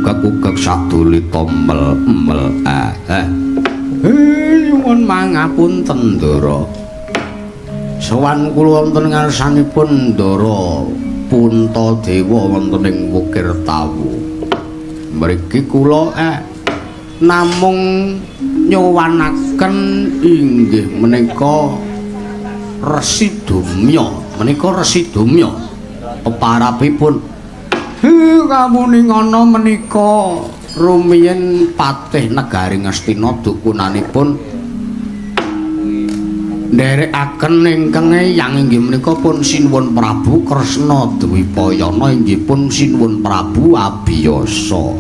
Gaguk saduli tombel nyuwun mangapunten Ndara. Sowan kula wonten ngarsanipun Ndara Puntadewa wonten ing Wukir Tawu. Mriki kula namung nyowanaken inggih menika Resi Dumya. Menika Resi Dumya peparapipun kamuning ana menika rumiyin patih negari Ngastina dukunanipun nderekaken ingkang eyang inggih menika pun sinuwun Prabu Kresna Dwipayana inggih pun sinuwun Prabu Abiyasa.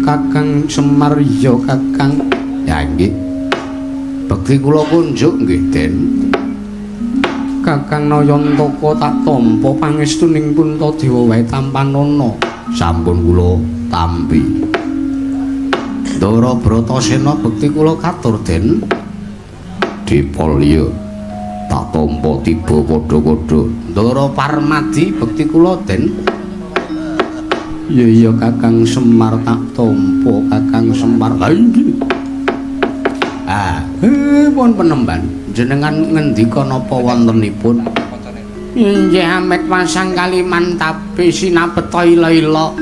Kakang Semar ya Kakang. Ya nggih. Bekti kula kunjuk nggih Den. Kakang Nayantaka tak tampa pangestuning Puntadewa wae tampanana. Sampun kula tampi. Ndara Bratasena bekti kula katur Den. Dipolya tak tampa tiba padha-padha. Ndara Parmadi bekti kula Den. Ya Kakang Semar tak tampa Kakang Semar. Ha nggih. Pun penemban jenengan ngendika napa wontenipun? Inggih amet pasang kaliman tapi sinapeta ila-ila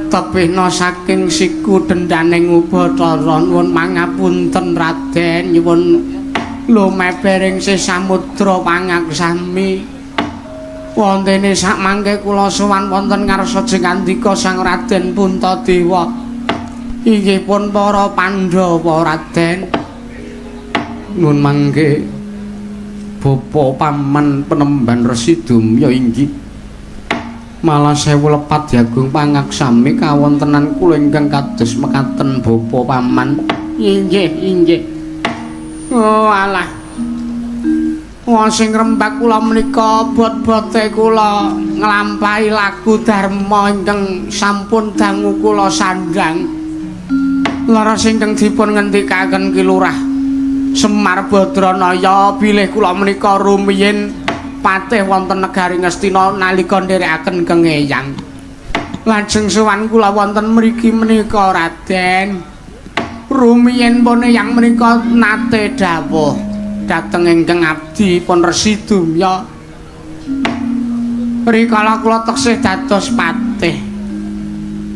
tepihna saking siku dendaning Ubathara nuwun mangapunten Raden nyuwun lumebering sesamudra pangaksami wontene sak mangke kula sowan wonten ngarsa jengandika Sang Raden Puntadewa Inggih pun para Pandhawa Raden. Nun mangke Bapa Paman Penemban Resi Dumya inggih. Malah sewu lepat jagung pangaksami kawontenan kula ingkang kados mekaten Bapa Paman. Inggih, inggih. Oh alah. Wong sing rembak kula menika bot-bote kula nglampahi lagu dharma ingkang sampun dangu kula sandhang. Leres ingkang dipun ngendikaken Ki Lurah Semar Badranaya bilih kula menika rumiyin patih wonten negari Ngastina nalika nderekaken kengeyang. Lajeng sowan kula wonten mriki menika Raden. Rumiyin pun yang menika nate dawuh dhateng ingkang abdi pun Resi Dumya. Rikala kula taksih dados patih.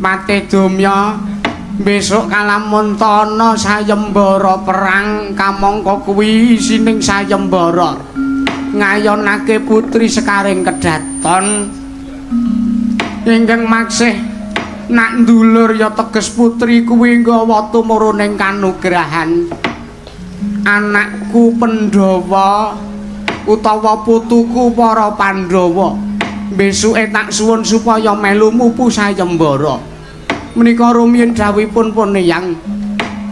Patih Dumya besok kalamun tana sayembara perang kamangka kuwi isining sayembara ngayonake putri Sekaring Kedaton ingkang maksih nak ndulur ya teges putri kuwi nggawa tumurunning kanugrahan anakku Pandhawa utawa putuku para Pandhawa besuke tak suwun supaya melu mupu sayembara. Menika rumiyin dawuhipun puniyang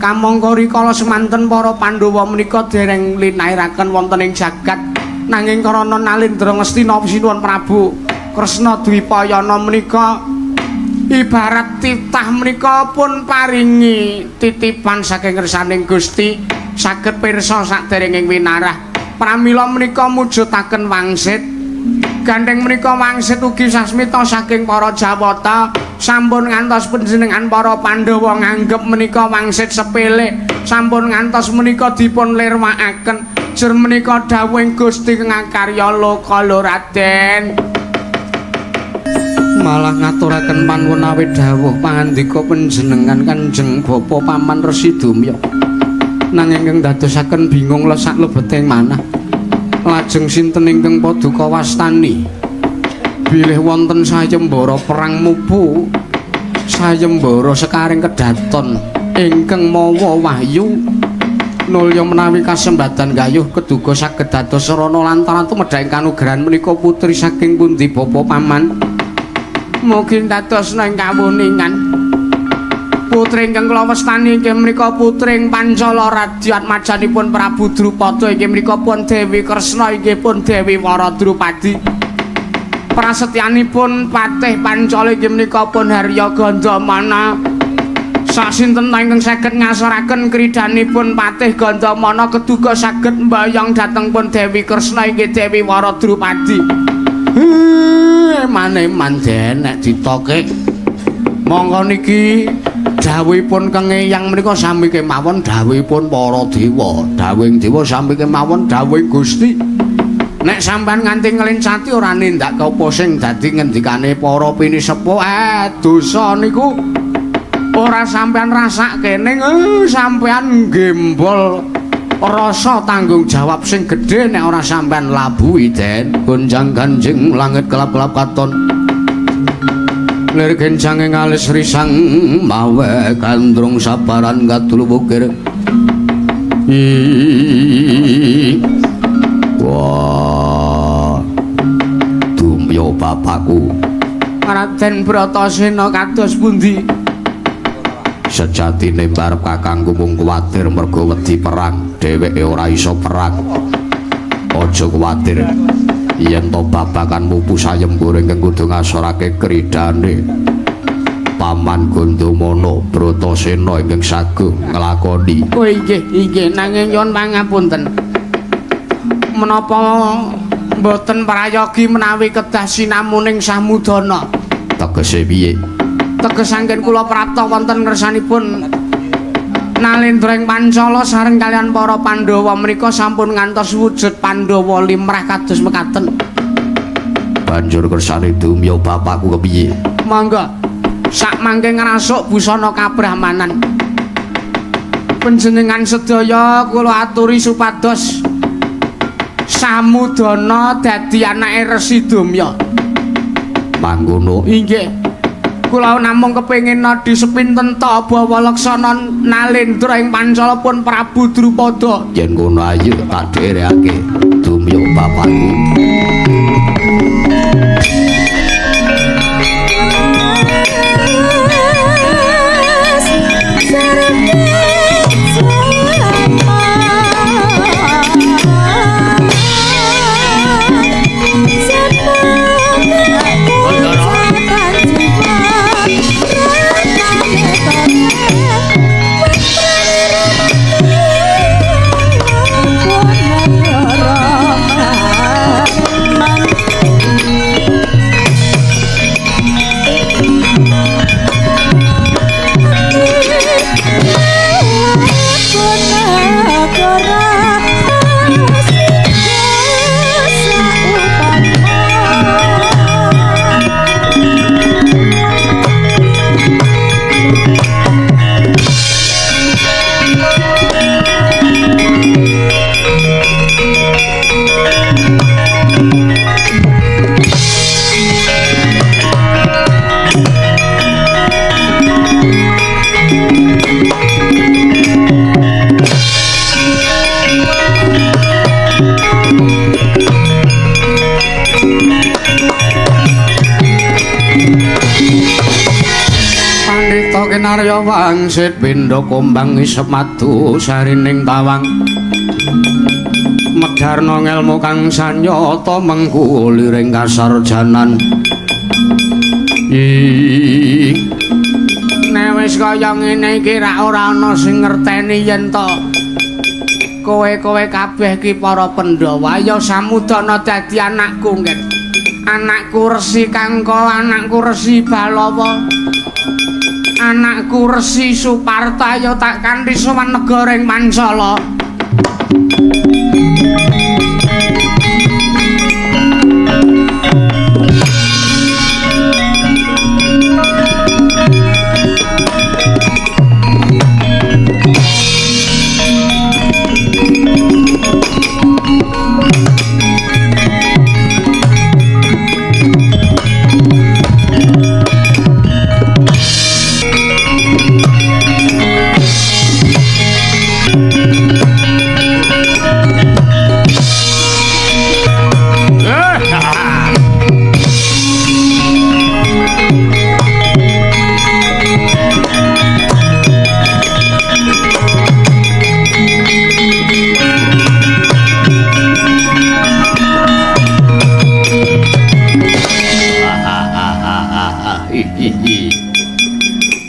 kamangka rikala semanten para Pandhawa menika dereng linairaken wonten ing jagat nanging karana Nalendra Ngastina Sinuwun Prabu Kresna Dwipayana menika ibarat titah menika pun paringi titipan saking ngersaning Gusti saged pirsa saderenging winarah pramila menika mujudaken wangsit gandeng menika wangsit ugi sasmita saking para Jawata sampun ngantos panjenengan para Pandhawa nganggep menika wangsit sepele sampun ngantos menika dipun lirwakaken jur menika dawuhing Gusti ngakarya loka lho Raden malah ngaturaken panuwun awit dawuh pangandika panjenengan Kanjeng Bapa Paman Resi Dumya nanging ingkang dadosaken bingung lesak lebeting manah lajeng sinten ingkang paduka wastani bilih wonten sayembara perang mupu sayembara Sekaring Kedaton ingkang mawa wahyu nulya menawi kasembadan gayuh keduga saged dados sarana lantaran tumedhaing kanugrahan menika putri saking pundi Bapa Paman mugi dadosna ing kawuningan putri ingkang kula wastani inggih menika putri Pancala Radyat majanipun Prabu Drupada inggih menika pun Dewi Kresna inggih pun Dewi Waradrupadi prasetyanipun Patih Pancala inggih menika pun Harya Gandamana sasinten ingkang saged ngasoraken kridanipun Patih Gandamana keduga saged mbayang dhateng pun Dewi Kresna inggih Dewi Waradrupadi maneh mandhen nek ditoke monggo niki dawuhipun kengeyang menika sami kemawon dawuhipun para dewa dawuhing dewa sami kemawon dawuhing Gusti nek sampean nganti nglencati ora nindak apa sing dadi ngendikane para pinisepuh dosa niku ora sampean rasake ning sampean gembol rasa tanggung jawab sing gedhe nek ora sampean labuhi Den gonjang ganjing langit kelap-kelap katon lir genjange ngalis risang mawe kandrung sabaran katul bukir wah Dumya bapakku Raden Bratasena kados pundi sejatine barep kakangku mung kuwatir mergo wedi perang dheweke ora iso perang aja kuwatir yen to babakan mupu sayembara ingkang kudu ngasorake kridane Paman Gandamana Bratasena ingkang saguh nglakoni oh inggih nanging nyuwun pangapunten menapa mboten prayogi menawi kedah sinamuning samudana tegese piye teges anggen kula prapta wonten ngersanipun Nalendra ing Pancala sareng kalian para Pandhawa menika sampun ngantos wujud Pandhawa limrah kados mekaten. Banjur kersane Dumya bapakku kepiye? Mangga sak mangke ngrasuk busana kabrahmanan. Panjenengan sedaya kula aturi supados samudana dadi anake Resi Dumya. Mangkono inggih. Kula namung kepengin nadi sepinten ta bawa laksana nalendra ing Pancala pun Prabu Drupada. Yen ngono ayo tak dherekake dumya bapakku. Narya wangsit pindha kumbang isep madu sarining tawang medharna ngelmu kang sanyata mengku liring kasarjanan nek wis kaya ngene iki ra ora ana sing ngerteni yen to kowe kabeh ki para Pandhawa ya samudana dadi anakku ngen anakku Resi Kangkala anakku Resi Balawa anakku Resi Suparta ya tak kanthi sowan negara ing Pancala.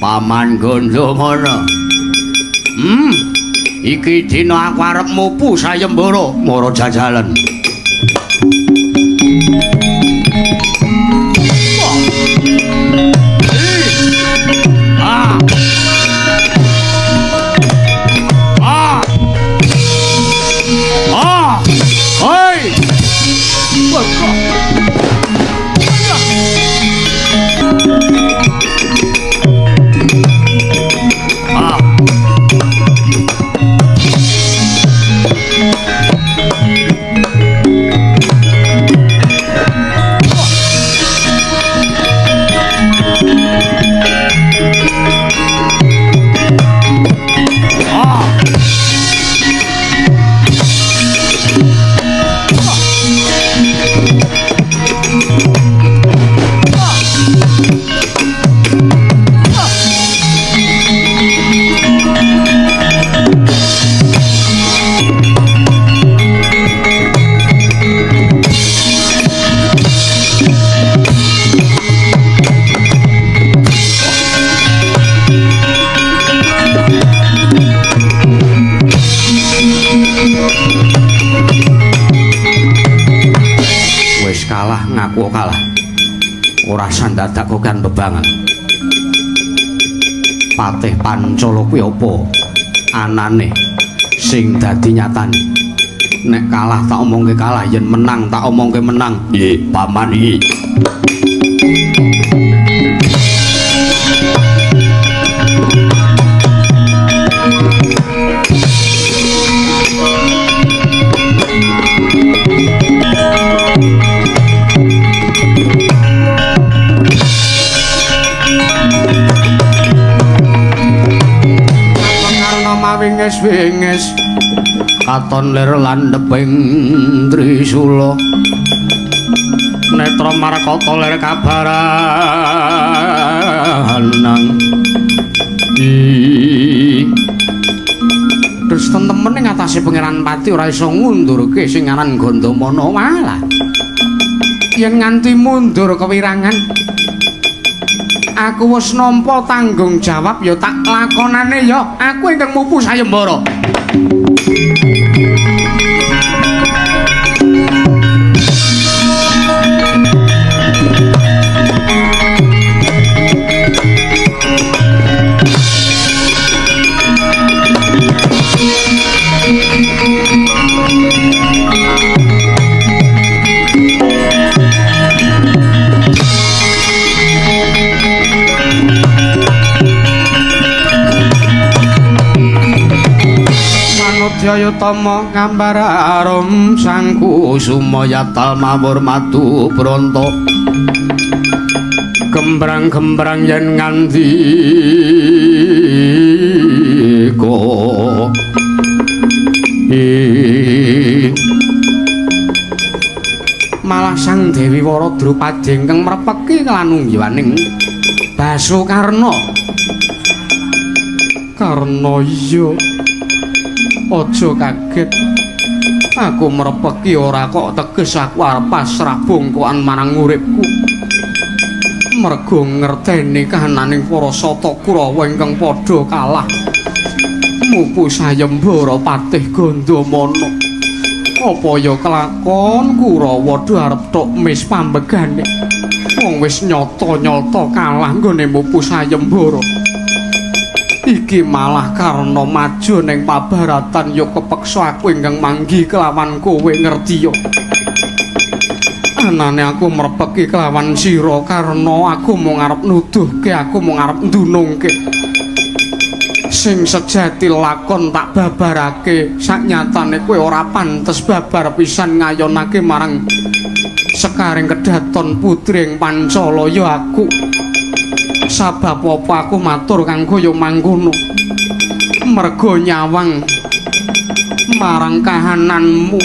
Paman Gondo ngono. Iki dina aku arep mupu sayembara mara jajalan. Ngaku kalah ora sandadakku kan bebangan Patih Pancala kuwi apa anane sing dadi nyatane nek kalah tak omongke kalah yen menang tak omongke menang nggih paman iki bingis katon lir landheping Trisula netra markata lir kabaranang terus temen ing atase Pangeran Pati ora iso ngundurke sing aran Gandamana walah yen nganti mundur kewirangan aku wis nampa tanggung jawab ya tak lakonane ya aku ingkang mupu sayembara Jayatama gambar arum sangku sumayata mawur madu bronto gembrang-gembrang yen ngandika malah sang Dewi Wara Drupadi ingkang mrepeki kelanunggiwaning Basukarna Karna iya aja kaget aku mrepeki ora kok teges aku arep pasrah bongkoan marang uripku merga ngerteni kahananing para Sata Kurawa ingkang padha kalah mupu sayembara Patih Gandamana apa ya kelakon Kurawa dhewe arep tok mis pambegane wong wis nyata-nyata kalah nggone mupu sayembara iki malah karena maju ning pabaratan ya kepeksa aku ingkang manggi kelawan kowe ngerti ya anane aku mrepeki kelawan sira karena aku mung arep nuduhke aku mung arep ndunungke sing sejati lakon tak babarake saknyatane kowe ora pantes babar pisan ngayonake marang Sekaring Kedaton putring Pancala ya aku sabab apa aku matur kanggo ya mangkono merga nyawang marang kahananmu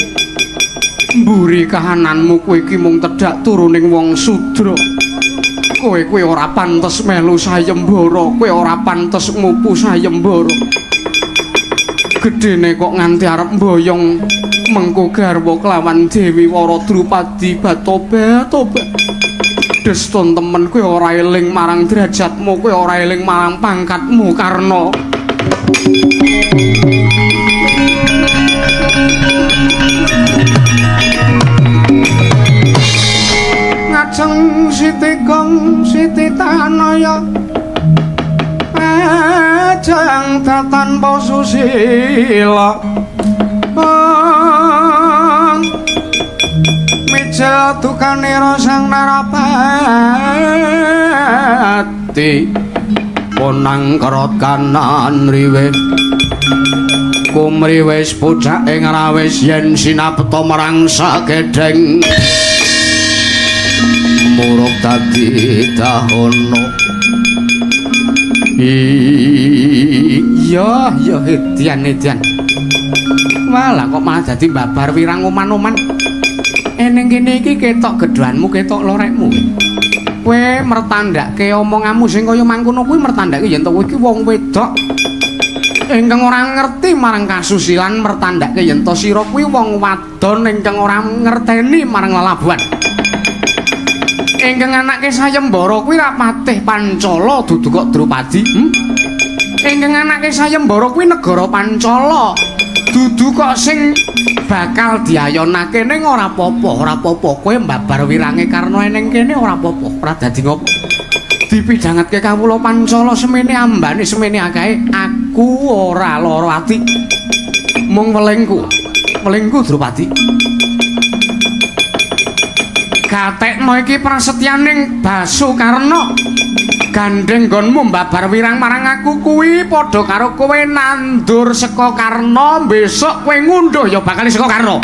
mburi kahananmu kowe iki mung tedhak turuning wong sudra kowe ora pantes melu sayembara kowe ora pantes mupu sayembara gedene kok nganti arep mboyong mengko garwa kelawan Dewi Wara Drupadi batobat Deston temen kowe ora eling marang derajatmu kowe ora eling marang pangkatmu Karna ngajeng Sitikong Siti Tanaya ajeng datan Susila mijil dukanira sang Narapati ponang kerot kanan riwe kumriwis pucak ing rawis yen sinapta marang sagedheng muruk dadi dahono iya edian walah kok malah dadi babar wirang oman-oman ning kene iki ketok gedhoanmu ketok lorekmu kowe mertandake omonganmu sing kaya mangkono kuwi mertandake yen to kowe iki wong wedok ingkang ora ngerti marang kasusilan mertandake yen to sira kuwi wong wadon ingkang ora ngerteni marang lelabuhan ingkang anake sayembara kuwi ra Patih Pancala dudu kok Drupadi ingkang anake sayembara kuwi negara Pancala dudu kok sing bakal diayonake ning ora apa-apa kowe mbabar wirange Karna ning kene ora apa-apa ora dadi ngopo dipidhangetke kawula Pancala semene ambane semene akae aku ora lara ati mung welingku Drupadi gatekno iki prasetyaning Basukarna gandeng nggonmu mbabar wirang marang aku kuwi padha karo kowe nandur saka Karna besok kowe ngunduh ya bakal saka Karna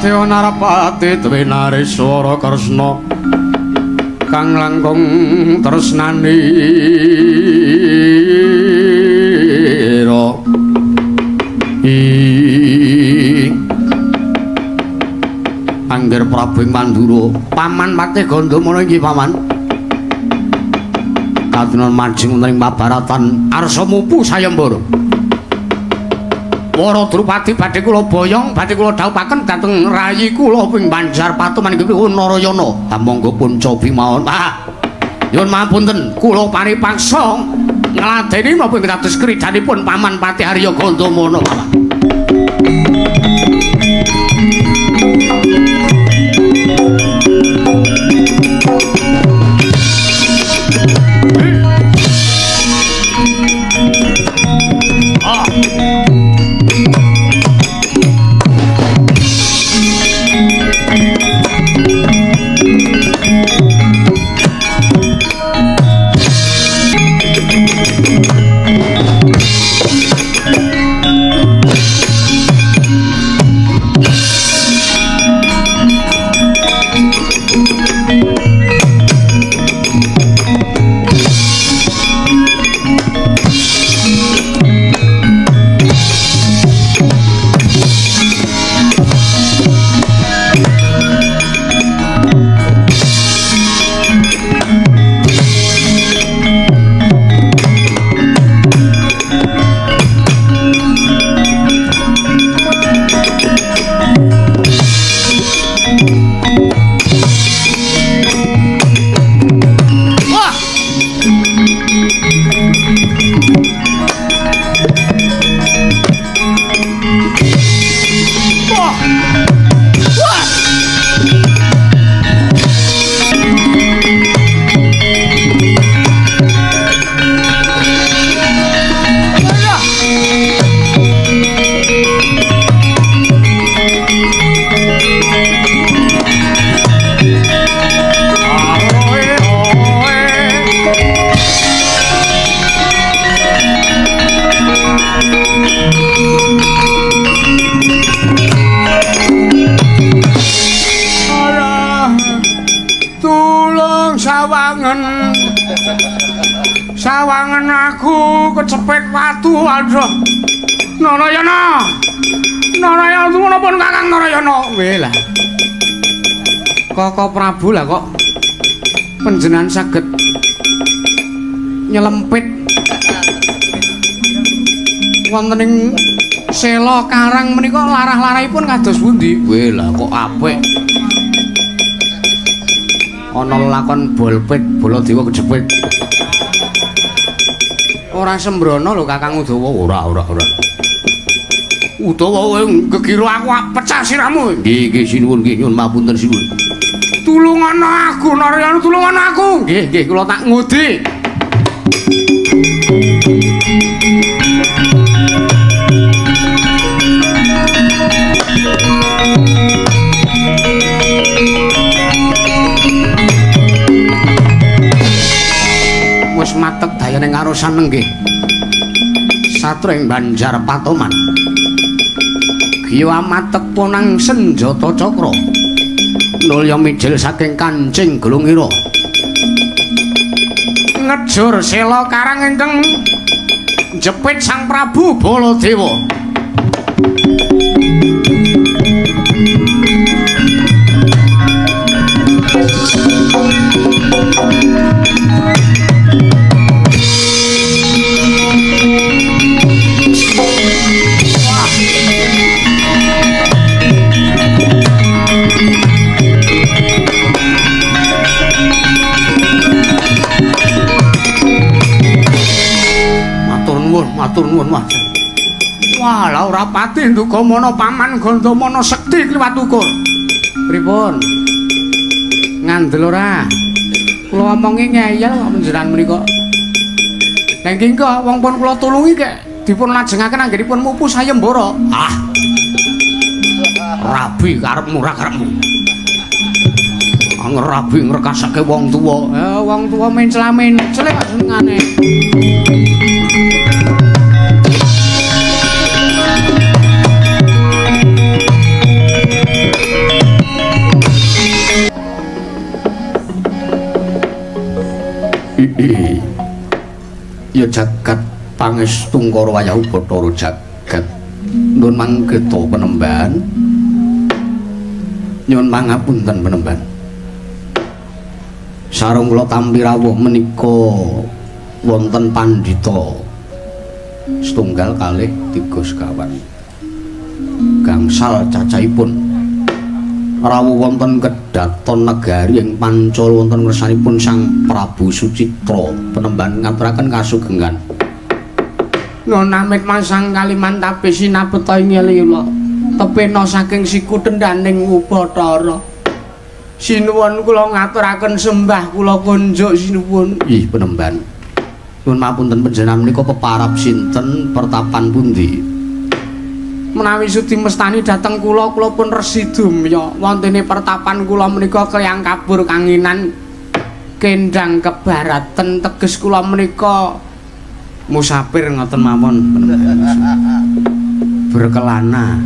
Dewa Narapati duwe Nareswara Kresna kang langkung tresnani ro Angger Prabu Mandura Paman Patih Gandamana inggih paman katunan manjing wonten ing Mabaratan arsa mupu sayembara para Drupadi badhe kula boyong badhe kula dhawuhaken dhateng rayi kula ping Banjar Patuman inggih Narayana monggo pun cobi mawon nyuwun mapunten kula paripaksa ngladeni napa ing kados kridanipun Paman Patih Arya Gandamana sawangan aku kecepet watu aduh Narayana Narayana menapa Kakang Narayana weh lah Koko Prabu lah kok panjenengan saged nyelempit wonten ing sela karang menika larah-larahipun kados pundi weh lah kok apik ana lakon bolpit Baladewa kejepit ora sembrono lho Kakang Udawa ora Udawa kowe gegira aku pecah siramu nggih sinuwun nggih nyuwun mapunten sinuwun tulungana aku Narayana tulungana aku nggih kula tak ngudi wis matek dayane ngarosan nenggih satring Banjar Patoman kiwa matek ponang senjata cakra nulya mijil saking kancing glungira ngejur sela karang ingkang jepit Sang Prabu Baladewa matur nuwun Mas. Walah ora pati ndugamana Paman Gandamana sekti kliwat ukur. Pripun? Ngandel ora? Kula omongi ngeyel kok panjenengan menika. Lah nggih kok wong pun kula tulungi kek dipun lajengaken anggenipun mupu sayembara. Rabi karepmu ra karepmu. Ngrabi ngrekasake wong tuwa. Wong tuwa menclamen celek kok senengane. ya jagat pangestu karo wayahu Bathara jagat nuwun mangketa Penemban nyuwun pangapunten Penemban sareng kula tampi rawuh menika wonten pandhita setunggal kalih 3 sekawan gangsal cacahipun rawuh wonten Kedaton Negari ing Pancala wonten ngersanipun Sang Prabu Sucitra Penemban ngaturaken kasugengan Nona amit masang kaliman tapi sinapeta ing lila tepena saking siku tendhaning Bathara sinuwun kula ngaturaken sembah kula kunjuk sinuwun ih Penemban nuwun mapunten panjenengan menika peparab sinten pertapan pundi menawi sudi mestani dhateng kula pun resi dumya wontene pertapan kula menika Klyang Kabur Kanginan kendang kebaraten teges kula menika musafir ngoten mawon berkelana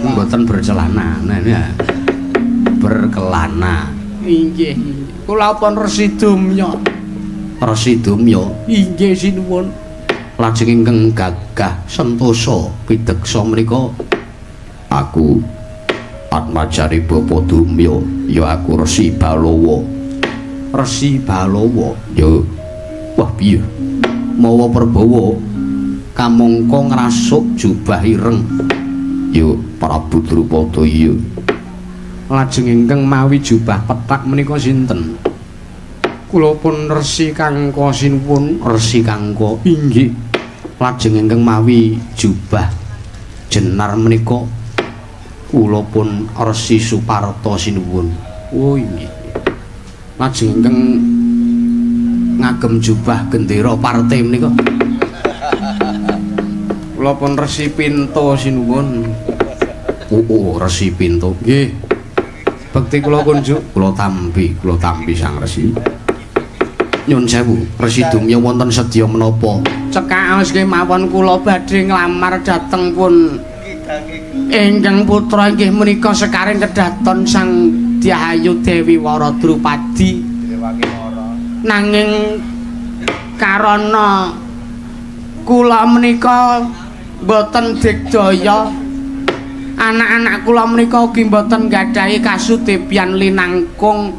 mboten bercelana nah berkelana inggih kula pun resi dumya inggih sinuwun lajeng ingkang gagah sentosa pideksa menika aku Atmajari Bapa Dumya ya aku Resi Balawa ya wah piye mawa Prabawa kamangka ngrasuk jubah ireng ya Prabu Drupada iya lajeng ingkang mawi jubah pethak menika sinten kula pun Resi Kangka sinuwun Resi Kangka inggih lajeng ingkang mawi jubah jenar menika kula pun Resi Suparta sinuwun oh inggih lajeng ingkang ngagem jubah gendera partai menika kula pun Resi Pinto sinuwun oh Resi Pinto nggih bekti kula kunjuk kula tampi Sang Resi nyun sewu Resi Dumya wonten sedya menapa cekaos kemawon kula badhe nglamar dhateng pun ingkang putra inggih menika Sekaring Kedaton Sang Dyahayu Dewi Wara Drupadi nanging karana kula menika boten digdaya anak-anak kula menika ugi boten gadhahi kasudepian linangkung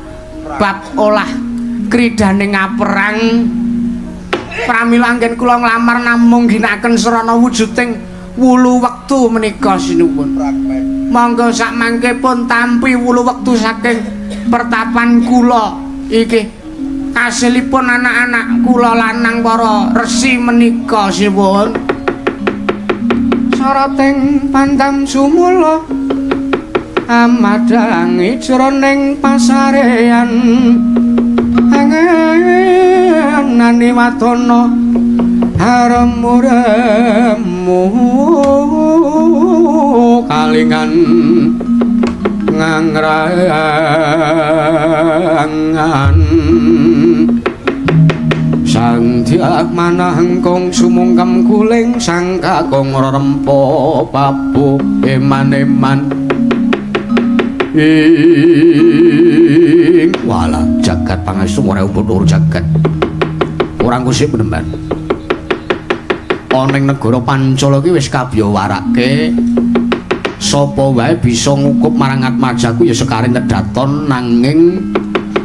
bab olah kridane ngaperang pramila anggen kula nglamar namung ginakaken srana wujuding wulu wektu menika sinuwun monggo sak mangke pun tampi wulu wektu saking pertapan kula iki kasilipun anak-anak kula lanang para resi menika sinuwun sarating pandam sumula amadangi jroning pasarean angenani wadana haremuremu kalingan ngangrangan sang diak manahengkong sumungkem kuling sang kakong rempo papu eman-eman wala jagat pangestu ora utur jagat orang kusip Penemban ana ing negara Pancala iki wis kabiyawarake sapa wae bisa ngukup marang Atmajaku ya Sekaring Kedaton nanging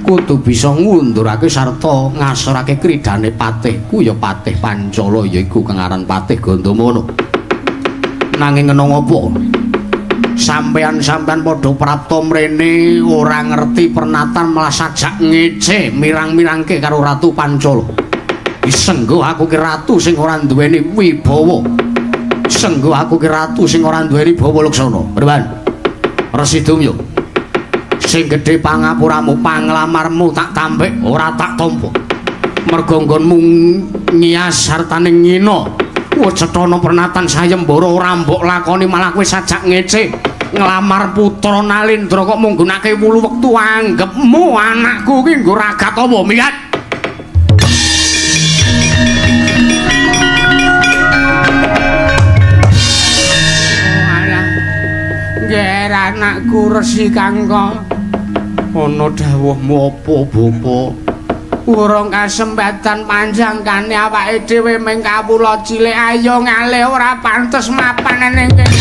kudu bisa ngundurake sarta ngasorake kridane patihku ya patih Pancala yaiku kang aran Patih Gandamana nanging ana ngopo sampean-sampean padha prapta mrene ora ngerti pernatan malah sajak ngece mirang-mirangke karo Ratu Pancala senggo aku ki ratu sing ora duweni wibawa senggo aku ki ratu sing ora duweni bawa laksana Perban Resi Dumya sing gedhe pangapuramu panglamarmu tak tampik ora tak tampa merga nggonmu ngiyas sartane ngina cetana pernatan sayembara ora mbok lakoni malah kowe sajak ngece nglamar putra Nalendra kok mung nggunakake wulu wektu anggepmu anakku ki nggo ragat apa miyat Ger anakku Resi Kangka ana dawuhmu apa bapa urung kasempatan panjang kane awake dhewe ming kawula cilik ayo ngalih ora pantes mapan ning kene.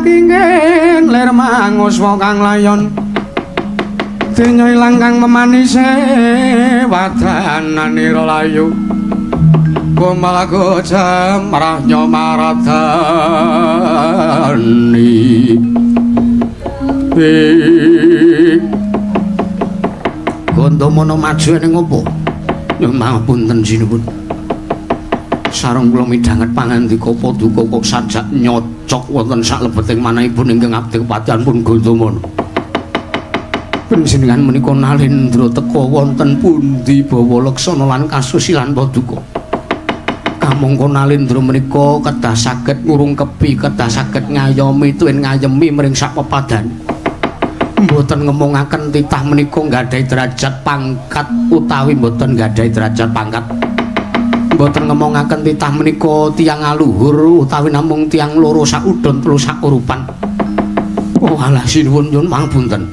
Kingking lir manguswa kang layon denya ilang kang memanise wadananira layu kumal gojam rahnya maradani Gondomana maju ning opo nyuwun pangapunten sinuwun sareng kula midhanget pangandika paduka kok sajak nyocok wonten saklebeting manahipun ingkang abdi kepatihan pun Gondomana. Panjenengan menika Nalendra teka wonten pundi bawa leksana lan kasusilan paduka. Kamangka Nalendra menika kedah saged ngurungkepi, kedah saged ngayomi tuwin ngayemi mring sak pepadhan. Mboten ngemongaken titah menika nggadahi derajat pangkat utawi mboten nggadahi derajat pangkat. Mboten ngemongaken titah menika tiyang aluhur utawi namung tiyang loro sakudon telu sakurupan. Oh alah sinuwun nyuwun pangapunten.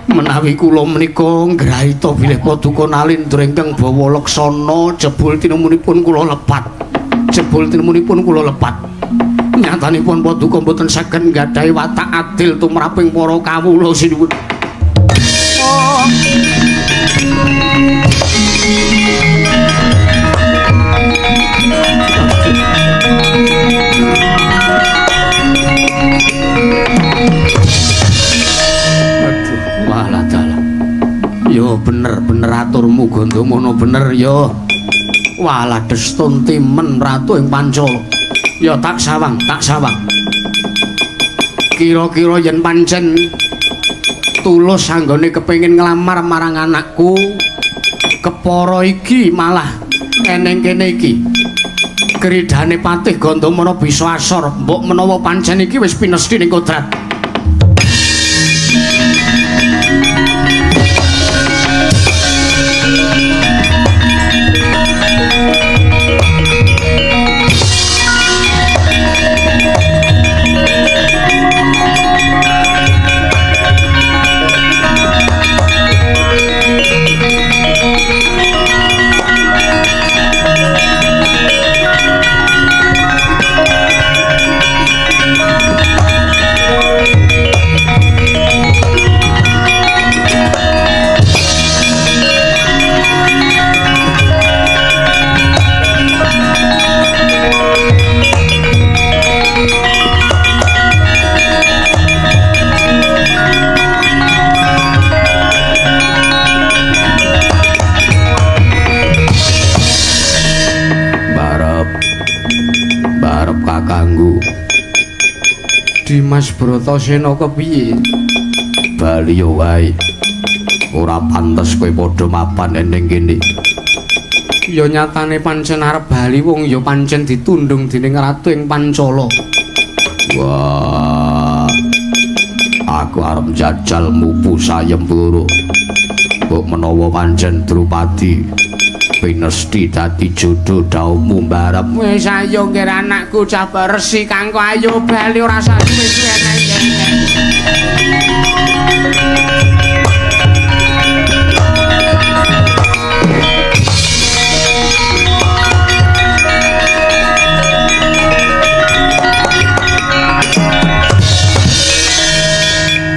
Menawi kula menika nggrahita bilih paduka Nalendra ingkang bawa leksana jebul tinemunipun kula lepat. Jebul tinemunipun kula lepat. Nyatanipun paduka mboten saged nggadahi watak adil tumraping para kawula sinuwun. Oh. Yo bener aturmu Gondomana bener yo. Walah destun timen ratu ing Pancala. Ya tak sawang. Kira-kira yen pancen tulus anggone kepengin nglamar marang anakku, kepara iki malah eneng kene iki. Kridhane Patih Gondomana bisa asor, mbok menawa pancen iki wis pinesti ning kodrat. Dimas Bratasena kepiye? Bali yo wae. Ora pantes kowe padha mapan ning kene. Ya nyatane pancen arep bali wong ya pancen ditundung dening ratu ing Pancala. Wah. Aku arep jajal mupu sayembara. Kok menawa pancen Drupadi pinesti dadi jodoh daumu mbarep. Wis ayo ngger anakku cah resi kanggo ayo bali ora suwe-suwe enek.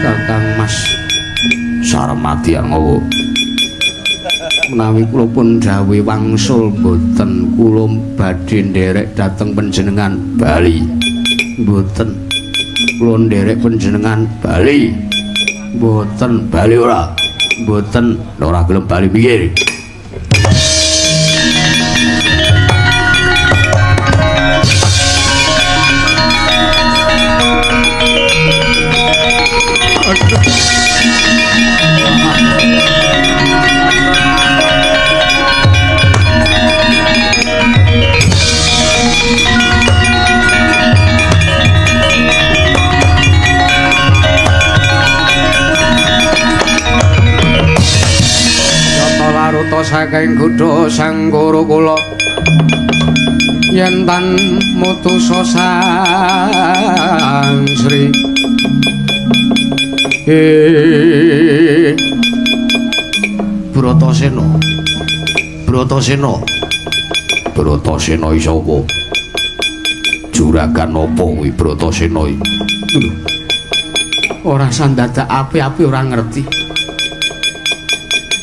Kakang Mas Sarmati Angowo. Menawi kula pun dawuh wangsul boten kula badhe nderek dhateng panjenengan Bali. Boten. Kula nderek panjenengan Bali. Boten Bali ora. Boten ora gelem Bali piye. saking kutha Sanggara kula yen tan mutusa sang Sri Bratasena isa apa juragan apa kuwi Bratasena iki ora sandadak api-api ora ngerti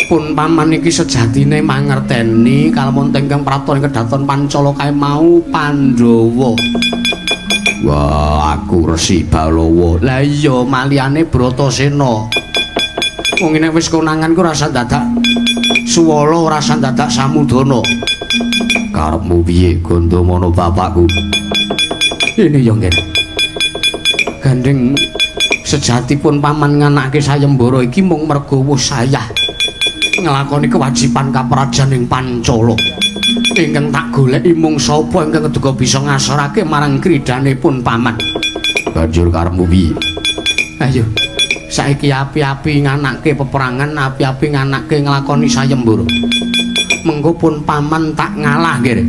pun paman iki sejatine mangerteni kalamun tengkang prapta kedaton Pancala kae mau Pandhawa. Wah, aku Resi Balawa. Lah iya maliyane Bratasena. Wong nek wis konangan ku rasa dadak suwala ora sandadak samudana. Karepmu piye Gandamana bapakku? Ini yo ngene. Gandeng sejatipun paman nganake sayembara iki mung merga wis sayah nglakoni kewajiban kaprajan ing Pancala. Ingkang tak goleki mung sapa ingkang keduga bisa ngasorake marang kridanipun paman. Banjur karepmu piye? Ayo, saiki api-api nganake peperangan, api-api nganake nglakoni sayembara. Mengko pun paman tak ngalah nggih.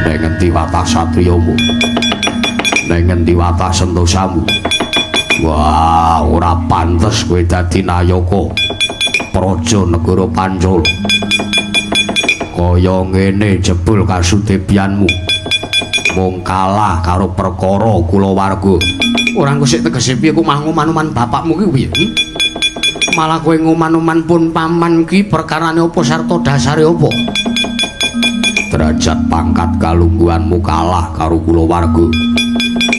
Nek ngendi watak satriyamu? Nek ngendi watak sentosamu? Wah, ora pantes kowe dadi nayaka praja negara Pancala. Kaya ngene jebul kasudepianmu. Mung kalah karo perkara kulawarga. Ora engko sik tegese piye ku nguman-uman bapakmu ki piye? Malah kowe nguman-uman pun paman ki perkarane apa sarta dasare apa? Derajat pangkat kalungguhanmu kalah karo kulawarga.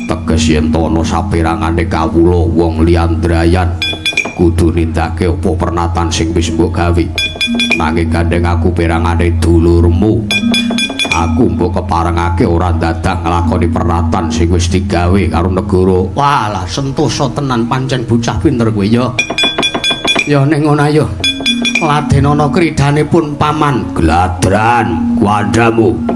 Teges yen to ana sapérangane kawula wong liyandrayan kudu nindakake apa pernatan sing wis mbok gawe. Nanging gandeng aku perangane dulurmu. Aku mbok keparengake ora dadak nglakoni pernatan sing wis digawe karo negara. Walah sentosa tenan pancen bocah pinter kowe ya. Ya ning ngono ayo. Ladenana kridanipun paman. Gladran kuandamu.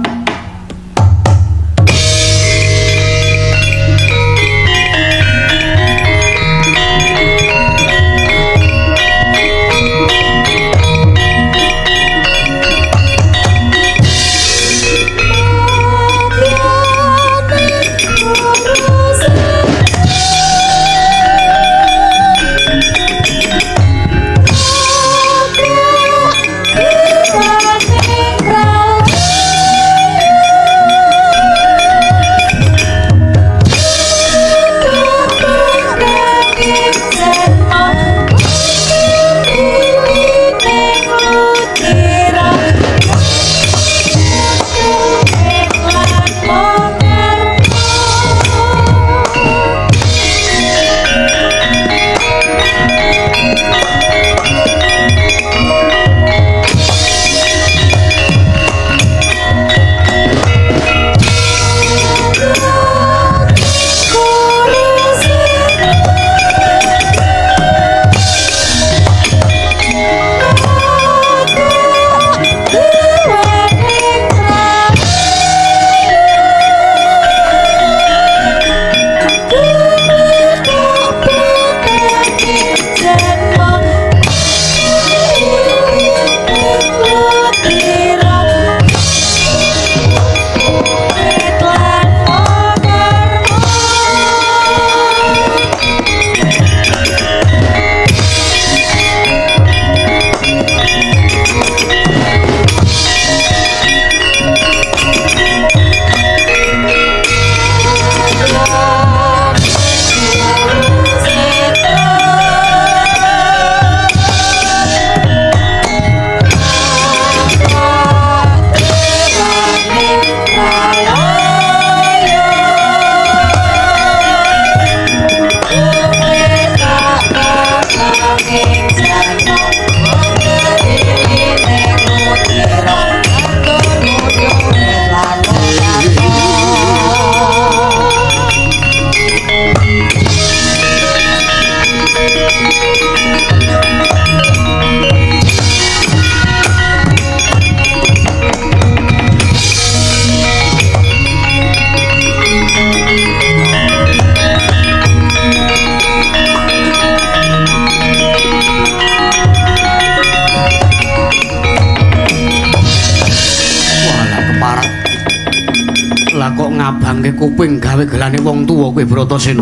Lah kok ngabangke kuping gawe gelane wong tuwa kowe Bratasena.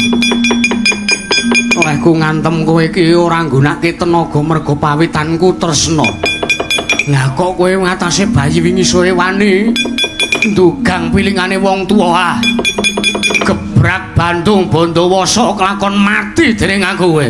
Olehku ngantem kowe iki ora nggunakake tenaga merga pawitanku tresna. Lah kok kowe ngatasé bayi wingi sore wani ndugang pilingane wong tuwa. Gebrak Bandung Bandawasa kelakon mati dening aku kowe.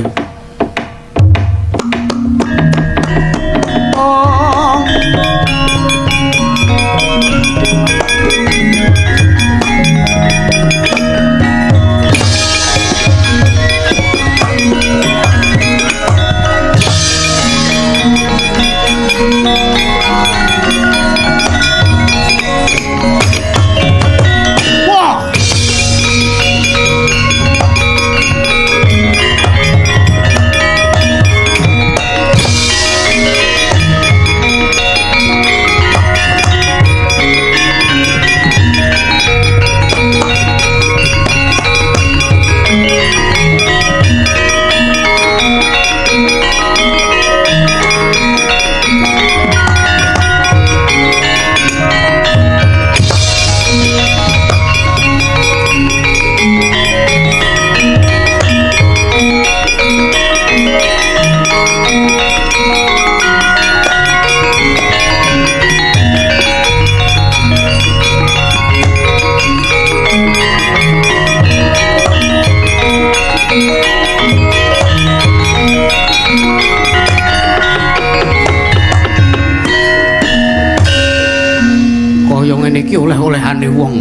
Iki oleh-olehane wong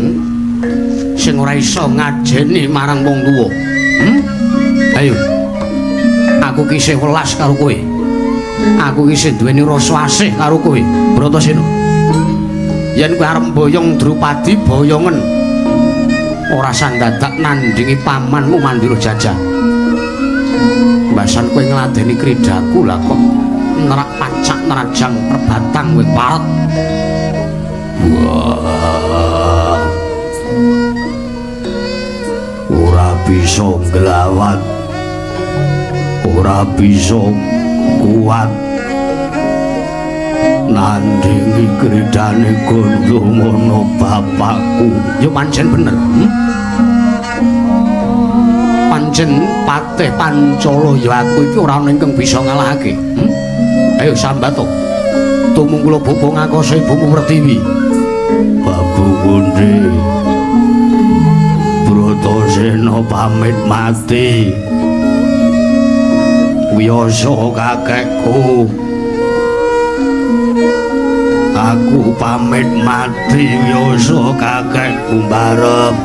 sing ora iso ngajeni marang wong tuwa. Ayo. Aku ki isih welas karo kowe. Aku ki isih duweni rasa asih karo kowe, Bratasena. Yen kowe arep boyong Drupadi boyongen. Ora sandadak nandingi pamanmu Mandura Jajah. Mbasan kowe ngladeni kridaku lah kok nerak pacak nerajang perbatang kowe paret. Wah, ora bisa nglawat, ora bisa kuat nandingi kridane Gandamana bapakku. Ya pancen bener. Pancen Patih Pancala ya aku iki ora ana ingkang bisa ngalahake. Ayo sambato. Tumung kula bubung ngakasa ibumu Pertiwi. Babu Gundi Bratasena pamit mati. Wiyasa kakekku. Aku pamit mati wiyasa kakekku barep.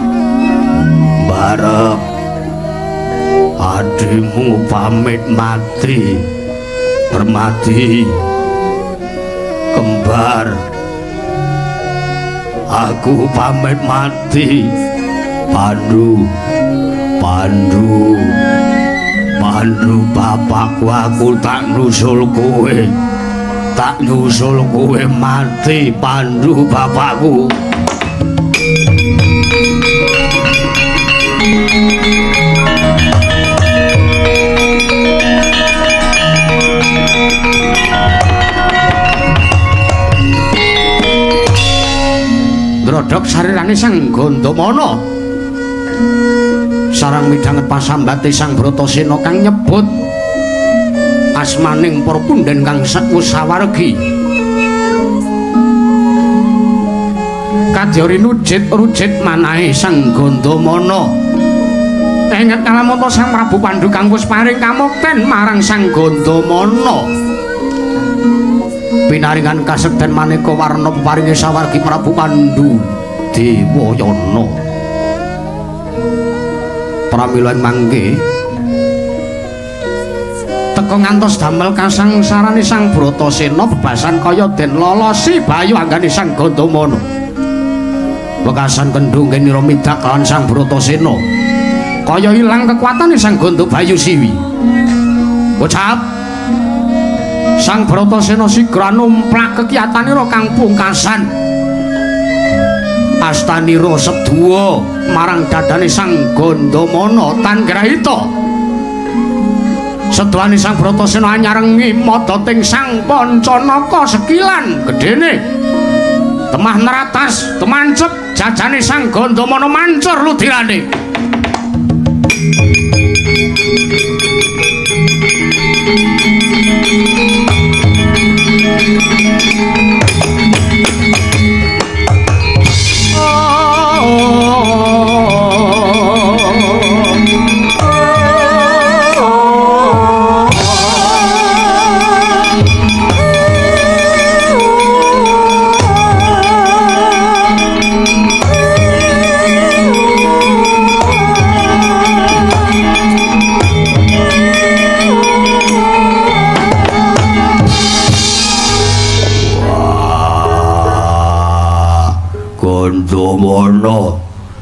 Adimu pamit mati. Permati kembar. Aku pamit mati. Pandu bapakku, aku tak nusul kowe mati. Pandu bapakku. Drodhok sarirane Sang Gandamana sareng midhanget pasambate Sang Bratasena kang nyebut asmaning para punden kang sawargi. Kadya rujit manahe Sang Gandamana inget kalamonta Sang Prabu Pandhu kang wis paring kamukten marang Sang Gandamana. Pinaringan kasekten maneka warna paringe sawargi Prabu Pandhu Dewayana. Pramila mangke teka ngantos damel kasangsarane Sang Bratasena bebasan kaya den lolosi bayu anggane Sang Gandamana. Wekasan kendhung kenira midak lawan Sang Bratasena kaya ilang kekuatane Sang Gandabayu Siwi. Ucap Sang Bratasena sigra numplak kekiyatanira kang pungkasan. Astanira sedhuwa marang dadane Sang Gandamana tan grahita. Sedhuwane Sang Bratasena anyarengi madating Sang Pancanaka sekilan gedene. Temah neratas, temancep jajane Sang Gandamana mancur ludirane.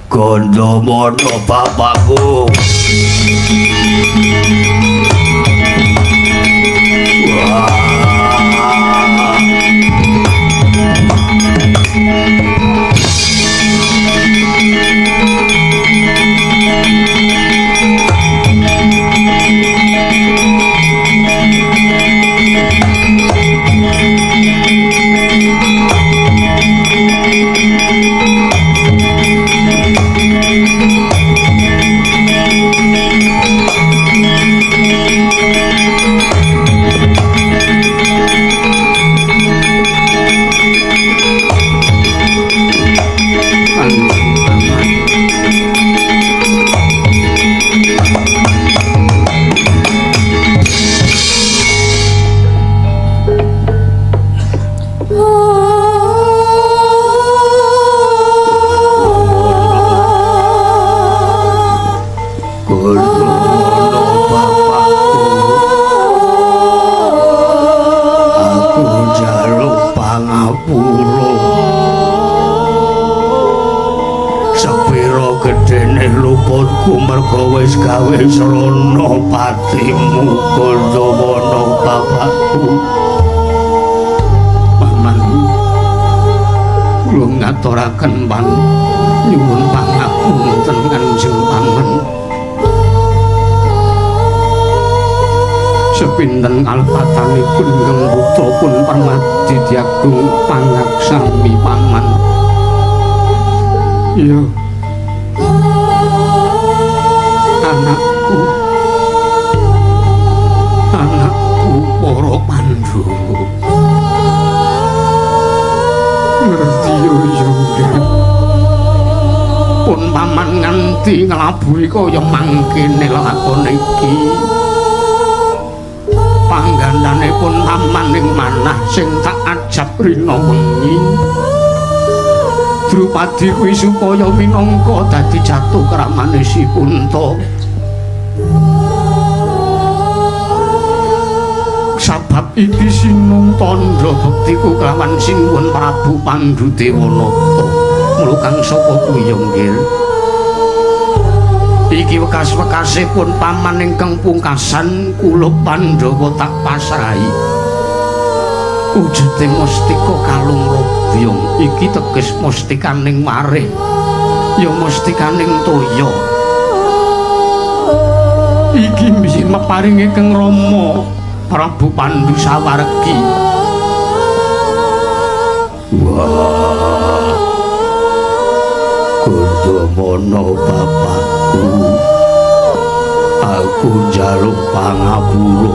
Gandamana bapakku. Wis gawe srana patimu Gandamana bapakku. Paman kula ngaturaken nyuwun pangapunten Kanjeng Paman. Sepinten kalpatanipun ingkang putra pun Permadi diagung pangaksami Paman. Iya. Anakku para Pandhawa ngerti yo pun paman nganti nglabuhi kaya mangkene lakon iki panggandane pun paman ing manah sing tak ajab rina wengi Drupadi kuwi supaya minangka dadi jatuh kramane si Punta. Sabab iki sinung tandha bektiku kelawan sinuwun Prabu Pandhudewanata. Mula kang sapa kuwi nggih. Iki wekas-wekasipun paman ingkang pungkasan kula Pandhawa tak pasrahi. Wujute mustika kalung robyong iki teges mustikaning marih ya mustikaning toya iki biyen maparinge Kang Rama Prabu Pandhu Sawargi. Wah Gandamana bapakku, aku njaluk pangapura.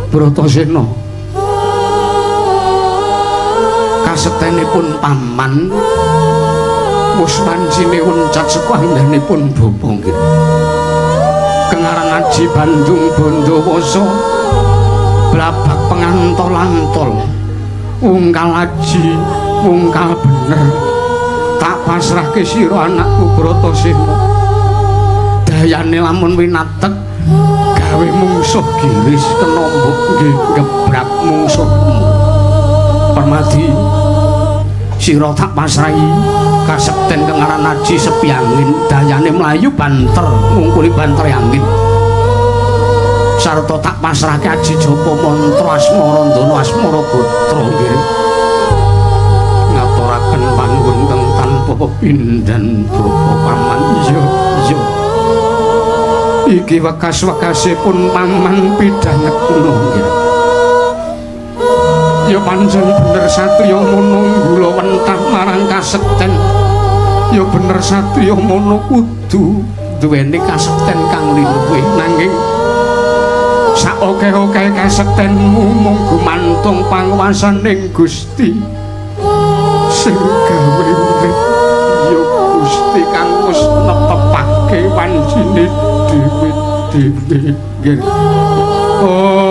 Bratasena kasetenipun paman wis wancine uncat sekuandhanipun bapa nggih. Kengaran Aji Bandung Bandawasa blabak pengantol-antol ungkal aji ungkal bener tak pasrahke sira anakku Bratasena. Dayane lamun winatek gawe mungsuh giris kenombok nggih gebrak mungsuhmu. Permadi sira tak pasrahi kasekten kengaran Aji Sepi Angin. Dayane mlayu banter ngungkuli banter angin. Sarta tak pasrahke Aji Japa mantra asmara ndana asmara gotra nggih. Ngaturaken panuwun kang tanpa pepindhan bapa paman. Iya. Iki wekas-wekasipun paman pidhangetna nggih. Ya pancen bener satriya mono nggula wentah marang kasekten. Ya bener satriya mono kudu duweni kasekten kang liluwih nanging saoke-oke kasektenmu mung gumantung panguwasaning Gusti sing gawe urip ya Gusti kang wis netepake wancine dhewe-dhewe. Oh